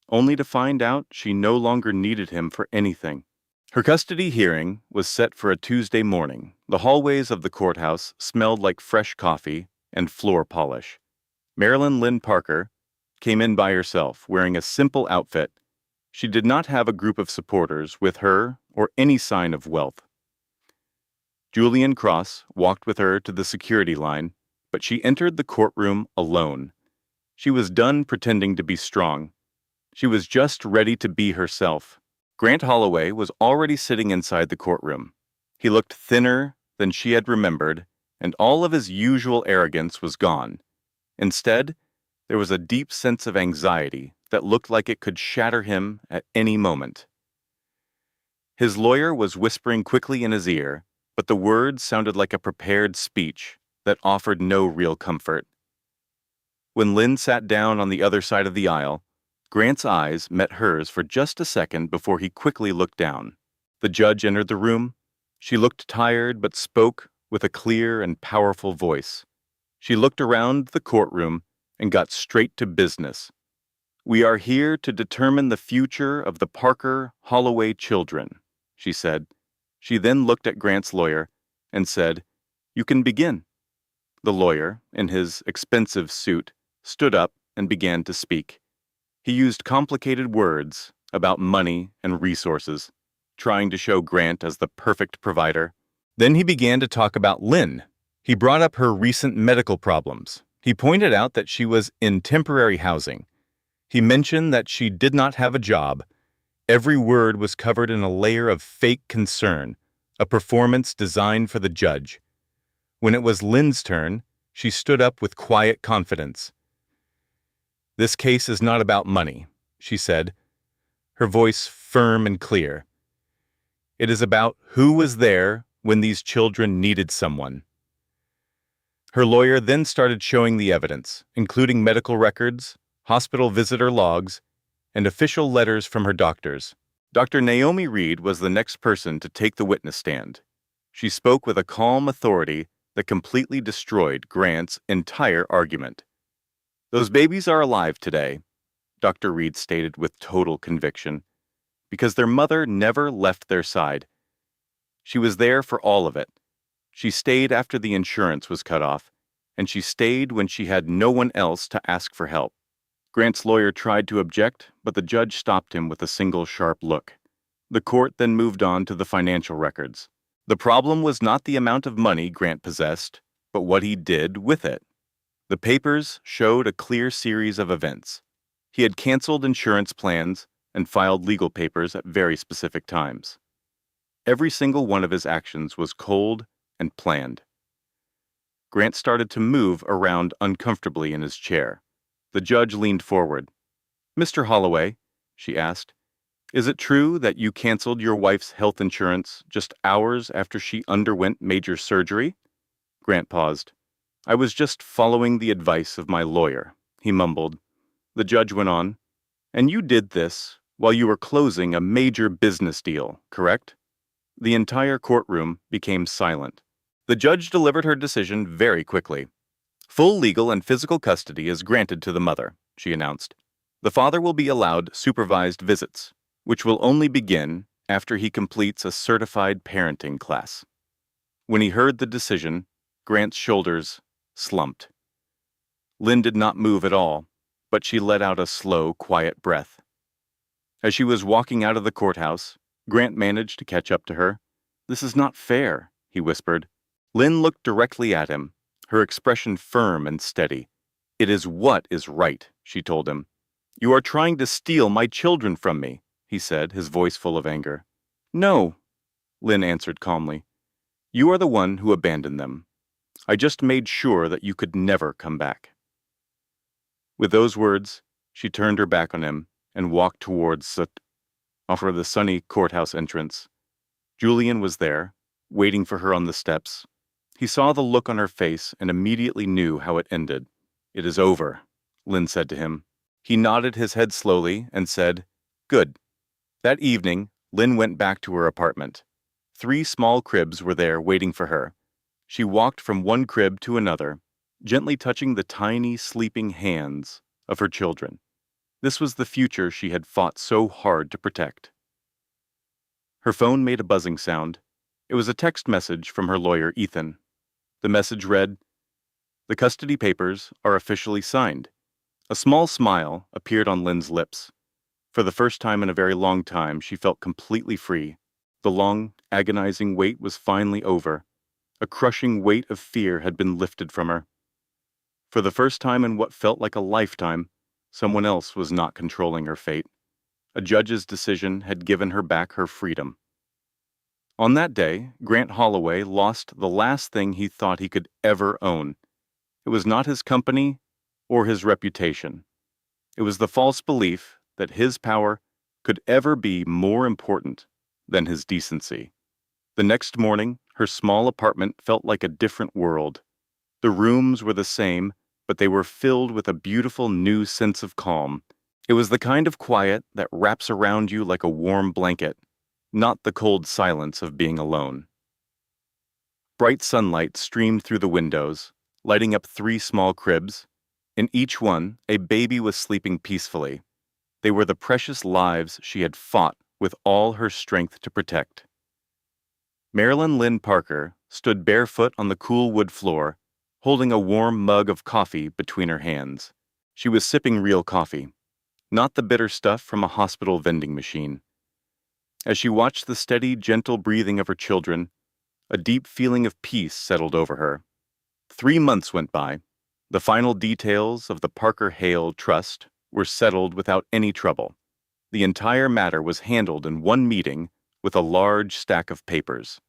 only to find out she no longer needed him for anything. Her custody hearing was set for a Tuesday morning. The hallways of the courthouse smelled like fresh coffee and floor polish. Marilyn Lynn Parker came in by herself, wearing a simple outfit. She did not have a group of supporters with her or any sign of wealth. Julian Cross walked with her to the security line, but she entered the courtroom alone. She was done pretending to be strong. She was just ready to be herself. Grant Holloway was already sitting inside the courtroom. He looked thinner than she had remembered, and all of his usual arrogance was gone. Instead, there was a deep sense of anxiety that looked like it could shatter him at any moment. His lawyer was whispering quickly in his ear, but the words sounded like a prepared speech that offered no real comfort. When Lynn sat down on the other side of the aisle, Grant's eyes met hers for just a second before he quickly looked down. The judge entered the room. She looked tired but spoke with a clear and powerful voice. She looked around the courtroom and got straight to business. We are here to determine the future of the Parker Holloway children, she said. She then looked at Grant's lawyer and said, You can begin. The lawyer, in his expensive suit, stood up and began to speak. He used complicated words about money and resources, trying to show Grant as the perfect provider. Then he began to talk about Lynn. He brought up her recent medical problems. He pointed out that she was in temporary housing. He mentioned that she did not have a job. Every word was covered in a layer of fake concern, a performance designed for the judge. When it was Lynn's turn, she stood up with quiet confidence. This case is not about money, she said, her voice firm and clear. It is about who was there when these children needed someone. Her lawyer then started showing the evidence, including medical records, hospital visitor logs, and official letters from her doctors. Dr. Naomi Reed was the next person to take the witness stand. She spoke with a calm authority that completely destroyed Grant's entire argument. Those babies are alive today, Dr. Reed stated with total conviction, because their mother never left their side. She was there for all of it. She stayed after the insurance was cut off, and she stayed when she had no one else to ask for help. Grant's lawyer tried to object, but the judge stopped him with a single sharp look. The court then moved on to the financial records. The problem was not the amount of money Grant possessed, but what he did with it. The papers showed a clear series of events. He had canceled insurance plans and filed legal papers at very specific times. Every single one of his actions was cold and planned. Grant started to move around uncomfortably in his chair. The judge leaned forward. "Mr. Holloway," she asked, "is it true that you canceled your wife's health insurance just hours after she underwent major surgery?" Grant paused. "I was just following the advice of my lawyer," he mumbled. The judge went on, "And you did this while you were closing a major business deal, correct?" The entire courtroom became silent. The judge delivered her decision very quickly. "Full legal and physical custody is granted to the mother," she announced. "The father will be allowed supervised visits, which will only begin after he completes a certified parenting class." When he heard the decision, Grant's shoulders slumped. Lynn did not move at all, but she let out a slow, quiet breath. As she was walking out of the courthouse, Grant managed to catch up to her. "This is not fair," he whispered. Lynn looked directly at him, her expression firm and steady. "It is what is right," she told him. "You are trying to steal my children from me," he said, his voice full of anger. "No," Lynn answered calmly. "You are the one who abandoned them. I just made sure that you could never come back." With those words, she turned her back on him and walked towards the sunny courthouse entrance. Julian was there, waiting for her on the steps. He saw the look on her face and immediately knew how it ended. "It is over," Lynn said to him. He nodded his head slowly and said, "Good." That evening, Lynn went back to her apartment. 3 small cribs were there waiting for her. She walked from one crib to another, gently touching the tiny, sleeping hands of her children. This was the future she had fought so hard to protect. Her phone made a buzzing sound. It was a text message from her lawyer, Ethan. The message read, "The custody papers are officially signed." A small smile appeared on Lynn's lips. For the first time in a very long time, she felt completely free. The long, agonizing wait was finally over. A crushing weight of fear had been lifted from her. For the first time in what felt like a lifetime, someone else was not controlling her fate. A judge's decision had given her back her freedom. On that day, Grant Holloway lost the last thing he thought he could ever own. It was not his company or his reputation. It was the false belief that his power could ever be more important than his decency. The next morning, her small apartment felt like a different world. The rooms were the same, but they were filled with a beautiful new sense of calm. It was the kind of quiet that wraps around you like a warm blanket, not the cold silence of being alone. Bright sunlight streamed through the windows, lighting up 3 small cribs. In each one, a baby was sleeping peacefully. They were the precious lives she had fought with all her strength to protect. Marilyn Lynn Parker stood barefoot on the cool wood floor, holding a warm mug of coffee between her hands. She was sipping real coffee, not the bitter stuff from a hospital vending machine. As she watched the steady, gentle breathing of her children, a deep feeling of peace settled over her. 3 months went by. The final details of the Parker Hale Trust were settled without any trouble. The entire matter was handled in one meeting with a large stack of papers.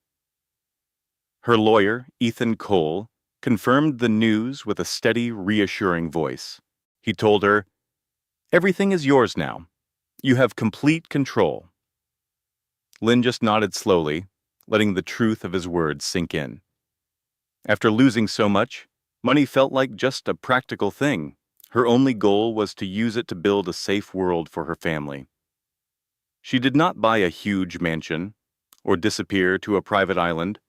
Her lawyer, Ethan Cole, confirmed the news with a steady, reassuring voice. He told her, "Everything is yours now. You have complete control." Lynn just nodded slowly, letting the truth of his words sink in. After losing so much, money felt like just a practical thing. Her only goal was to use it to build a safe world for her family. She did not buy a huge mansion or disappear to a private island.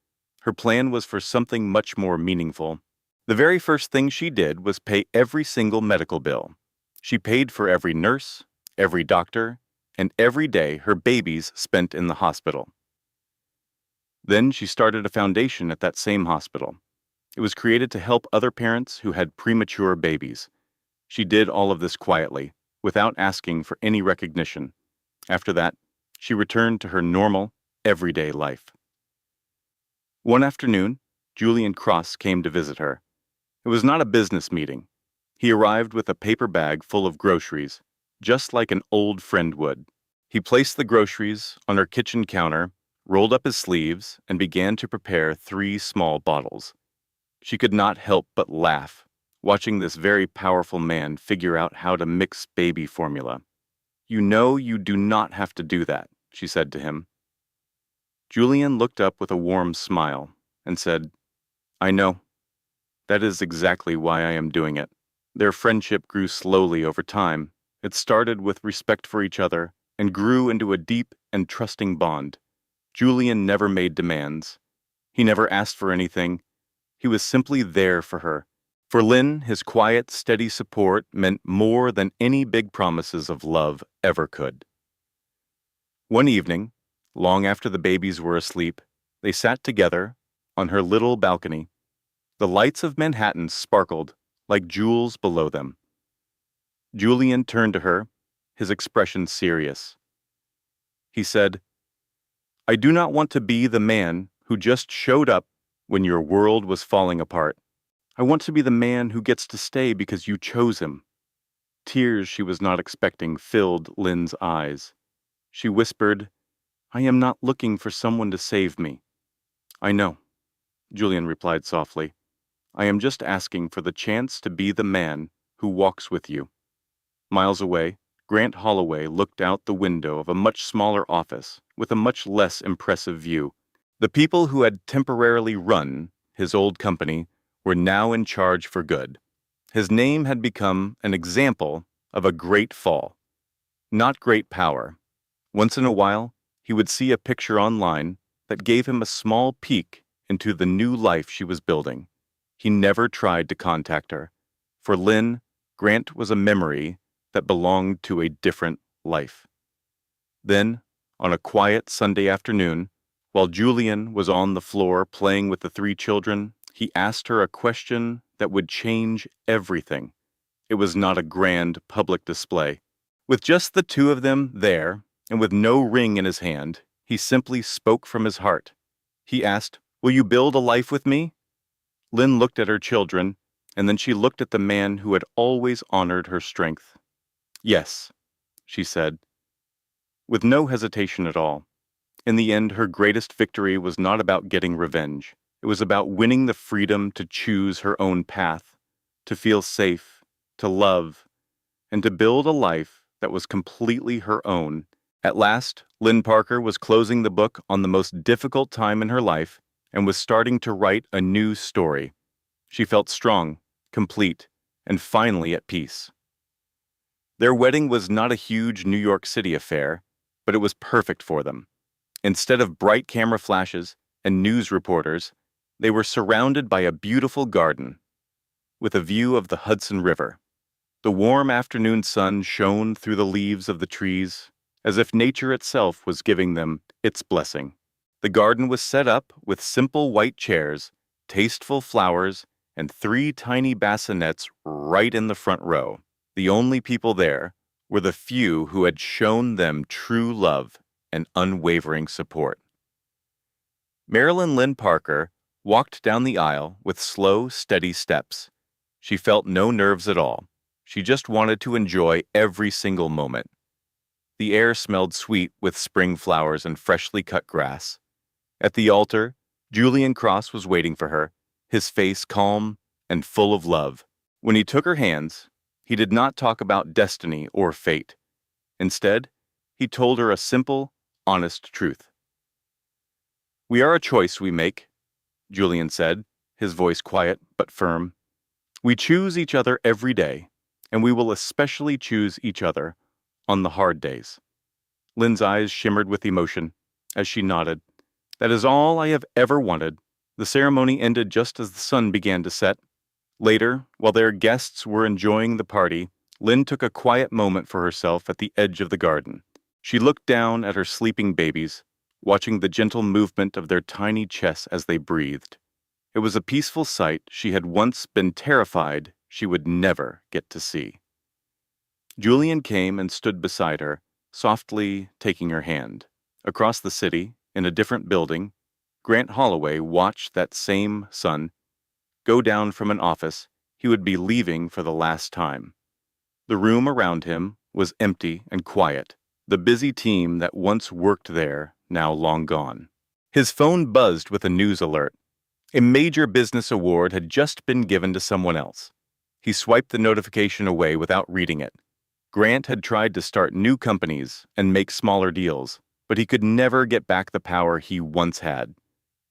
Her plan was for something much more meaningful. The very first thing she did was pay every single medical bill. She paid for every nurse, every doctor, and every day her babies spent in the hospital. Then she started a foundation at that same hospital. It was created to help other parents who had premature babies. She did all of this quietly, without asking for any recognition. After that, she returned to her normal, everyday life. One afternoon, Julian Cross came to visit her. It was not a business meeting. He arrived with a paper bag full of groceries, just like an old friend would. He placed the groceries on her kitchen counter, rolled up his sleeves, and began to prepare 3 small bottles. She could not help but laugh, watching this very powerful man figure out how to mix baby formula. "You know you do not have to do that," she said to him. Julian looked up with a warm smile and said, "I know. That is exactly why I am doing it." Their friendship grew slowly over time. It started with respect for each other and grew into a deep and trusting bond. Julian never made demands. He never asked for anything. He was simply there for her. For Lynn, his quiet, steady support meant more than any big promises of love ever could. One evening, long after the babies were asleep, they sat together on her little balcony. The lights of Manhattan sparkled like jewels below them. Julian turned to her, his expression serious. He said, "I do not want to be the man who just showed up when your world was falling apart. I want to be the man who gets to stay because you chose him." Tears she was not expecting filled Lynn's eyes. She whispered, "I am not looking for someone to save me." "I know," Julian replied softly. "I am just asking for the chance to be the man who walks with you." Miles away, Grant Holloway looked out the window of a much smaller office with a much less impressive view. The people who had temporarily run his old company were now in charge for good. His name had become an example of a great fall, not great power. Once in a while, he would see a picture online that gave him a small peek into the new life she was building. He never tried to contact her. For Lynn, Grant was a memory that belonged to a different life. Then, on a quiet Sunday afternoon, while Julian was on the floor playing with the 3 children, he asked her a question that would change everything. It was not a grand public display. With just the 2 of them there, and with no ring in his hand, he simply spoke from his heart. He asked, "Will you build a life with me?" Lynn looked at her children, and then she looked at the man who had always honored her strength. "Yes," she said, with no hesitation at all. In the end, her greatest victory was not about getting revenge. It was about winning the freedom to choose her own path, to feel safe, to love, and to build a life that was completely her own. At last, Lynn Parker was closing the book on the most difficult time in her life and was starting to write a new story. She felt strong, complete, and finally at peace. Their wedding was not a huge New York City affair, but it was perfect for them. Instead of bright camera flashes and news reporters, they were surrounded by a beautiful garden with a view of the Hudson River. The warm afternoon sun shone through the leaves of the trees, as if nature itself was giving them its blessing. The garden was set up with simple white chairs, tasteful flowers, and 3 tiny bassinets right in the front row. The only people there were the few who had shown them true love and unwavering support. Marilyn Lynn Parker walked down the aisle with slow, steady steps. She felt no nerves at all. She just wanted to enjoy every single moment. The air smelled sweet with spring flowers and freshly cut grass. At the altar, Julian Cross was waiting for her, his face calm and full of love. When he took her hands, he did not talk about destiny or fate. Instead, he told her a simple, honest truth. "We are a choice we make," Julian said, his voice quiet but firm. "We choose each other every day, and we will especially choose each other on the hard days." Lynn's eyes shimmered with emotion as she nodded. "That is all I have ever wanted." The ceremony ended just as the sun began to set. Later, while their guests were enjoying the party, Lynn took a quiet moment for herself at the edge of the garden. She looked down at her sleeping babies, watching the gentle movement of their tiny chests as they breathed. It was a peaceful sight she had once been terrified she would never get to see. Julian came and stood beside her, softly taking her hand. Across the city, in a different building, Grant Holloway watched that same sun go down from an office he would be leaving for the last time. The room around him was empty and quiet, the busy team that once worked there now long gone. His phone buzzed with a news alert. A major business award had just been given to someone else. He swiped the notification away without reading it. Grant had tried to start new companies and make smaller deals, but he could never get back the power he once had.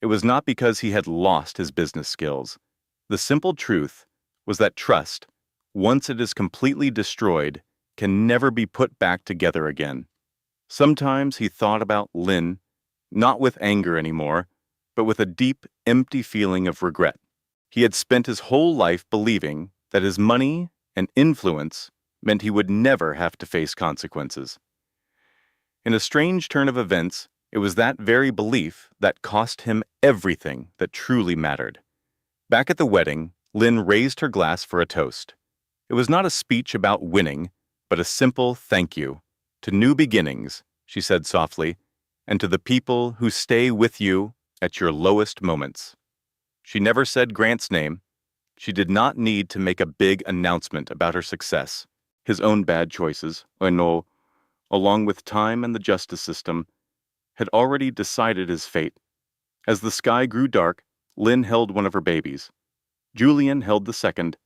It was not because he had lost his business skills. The simple truth was that trust, once it is completely destroyed, can never be put back together again. Sometimes he thought about Lynn, not with anger anymore, but with a deep, empty feeling of regret. He had spent his whole life believing that his money and influence meant he would never have to face consequences. In a strange turn of events, it was that very belief that cost him everything that truly mattered. Back at the wedding, Lynn raised her glass for a toast. It was not a speech about winning, but a simple thank you. To new beginnings, she said softly, and to the people who stay with you at your lowest moments. She never said Grant's name. She did not need to make a big announcement about her success. His own bad choices, I know, along with time and the justice system, had already decided his fate. As the sky grew dark, Lynn held one of her babies. Julian held the second,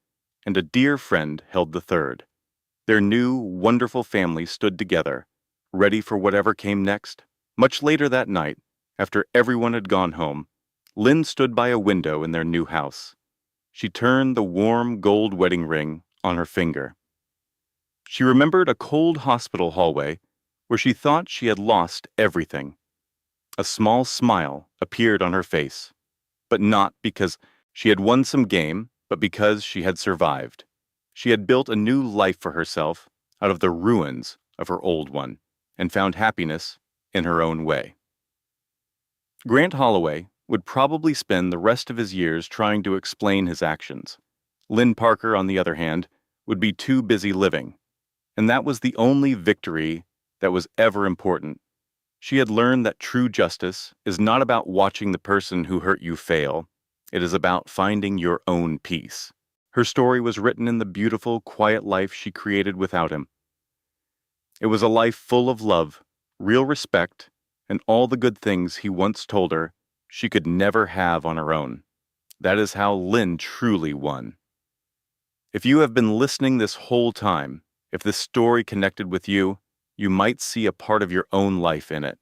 and a dear friend held the third. Their new, wonderful family stood together, ready for whatever came next. Much later that night, after everyone had gone home, Lynn stood by a window in their new house. She turned the warm gold wedding ring on her finger. She remembered a cold hospital hallway where she thought she had lost everything. A small smile appeared on her face, but not because she had won some game, but because she had survived. She had built a new life for herself out of the ruins of her old one, and found happiness in her own way. Grant Holloway would probably spend the rest of his years trying to explain his actions. Lynn Parker, on the other hand, would be too busy living, and that was the only victory that was ever important. She had learned that true justice is not about watching the person who hurt you fail. It is about finding your own peace. Her story was written in the beautiful, quiet life she created without him. It was a life full of love, real respect, and all the good things he once told her she could never have on her own. That is how Lynn truly won. If you have been listening this whole time, if this story connected with you, you might see a part of your own life in it.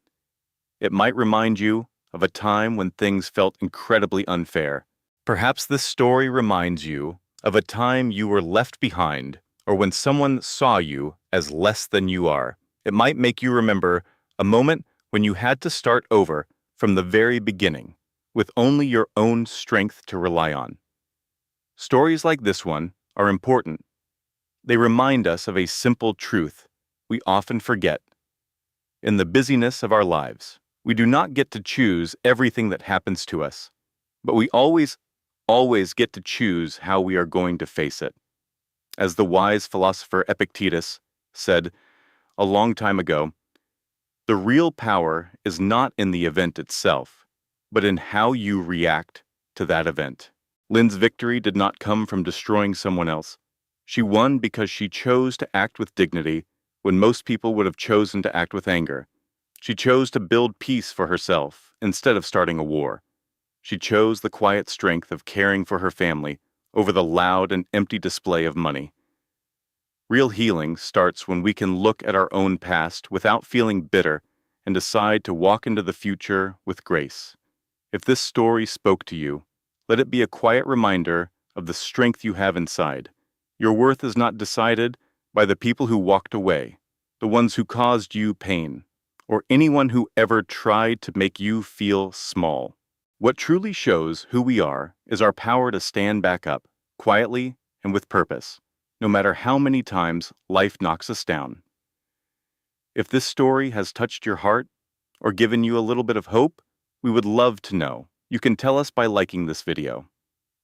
It might remind you of a time when things felt incredibly unfair. Perhaps this story reminds you of a time you were left behind, or when someone saw you as less than you are. It might make you remember a moment when you had to start over from the very beginning, with only your own strength to rely on. Stories like this one are important. They remind us of a simple truth we often forget. In the busyness of our lives, we do not get to choose everything that happens to us, but we always get to choose how we are going to face it. As the wise philosopher Epictetus said a long time ago, the real power is not in the event itself, but in how you react to that event. Lynn's victory did not come from destroying someone else. She won because she chose to act with dignity when most people would have chosen to act with anger. She chose to build peace for herself instead of starting a war. She chose the quiet strength of caring for her family over the loud and empty display of money. Real healing starts when we can look at our own past without feeling bitter and decide to walk into the future with grace. If this story spoke to you, let it be a quiet reminder of the strength you have inside. Your worth is not decided by the people who walked away, the ones who caused you pain, or anyone who ever tried to make you feel small. What truly shows who we are is our power to stand back up, quietly and with purpose, no matter how many times life knocks us down. If this story has touched your heart or given you a little bit of hope, we would love to know. You can tell us by liking this video.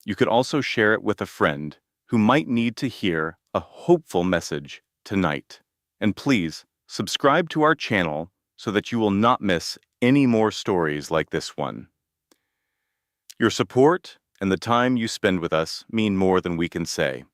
You could also share it with a friend who might need to hear a hopeful message tonight. And please, subscribe to our channel so that you will not miss any more stories like this one. Your support and the time you spend with us mean more than we can say.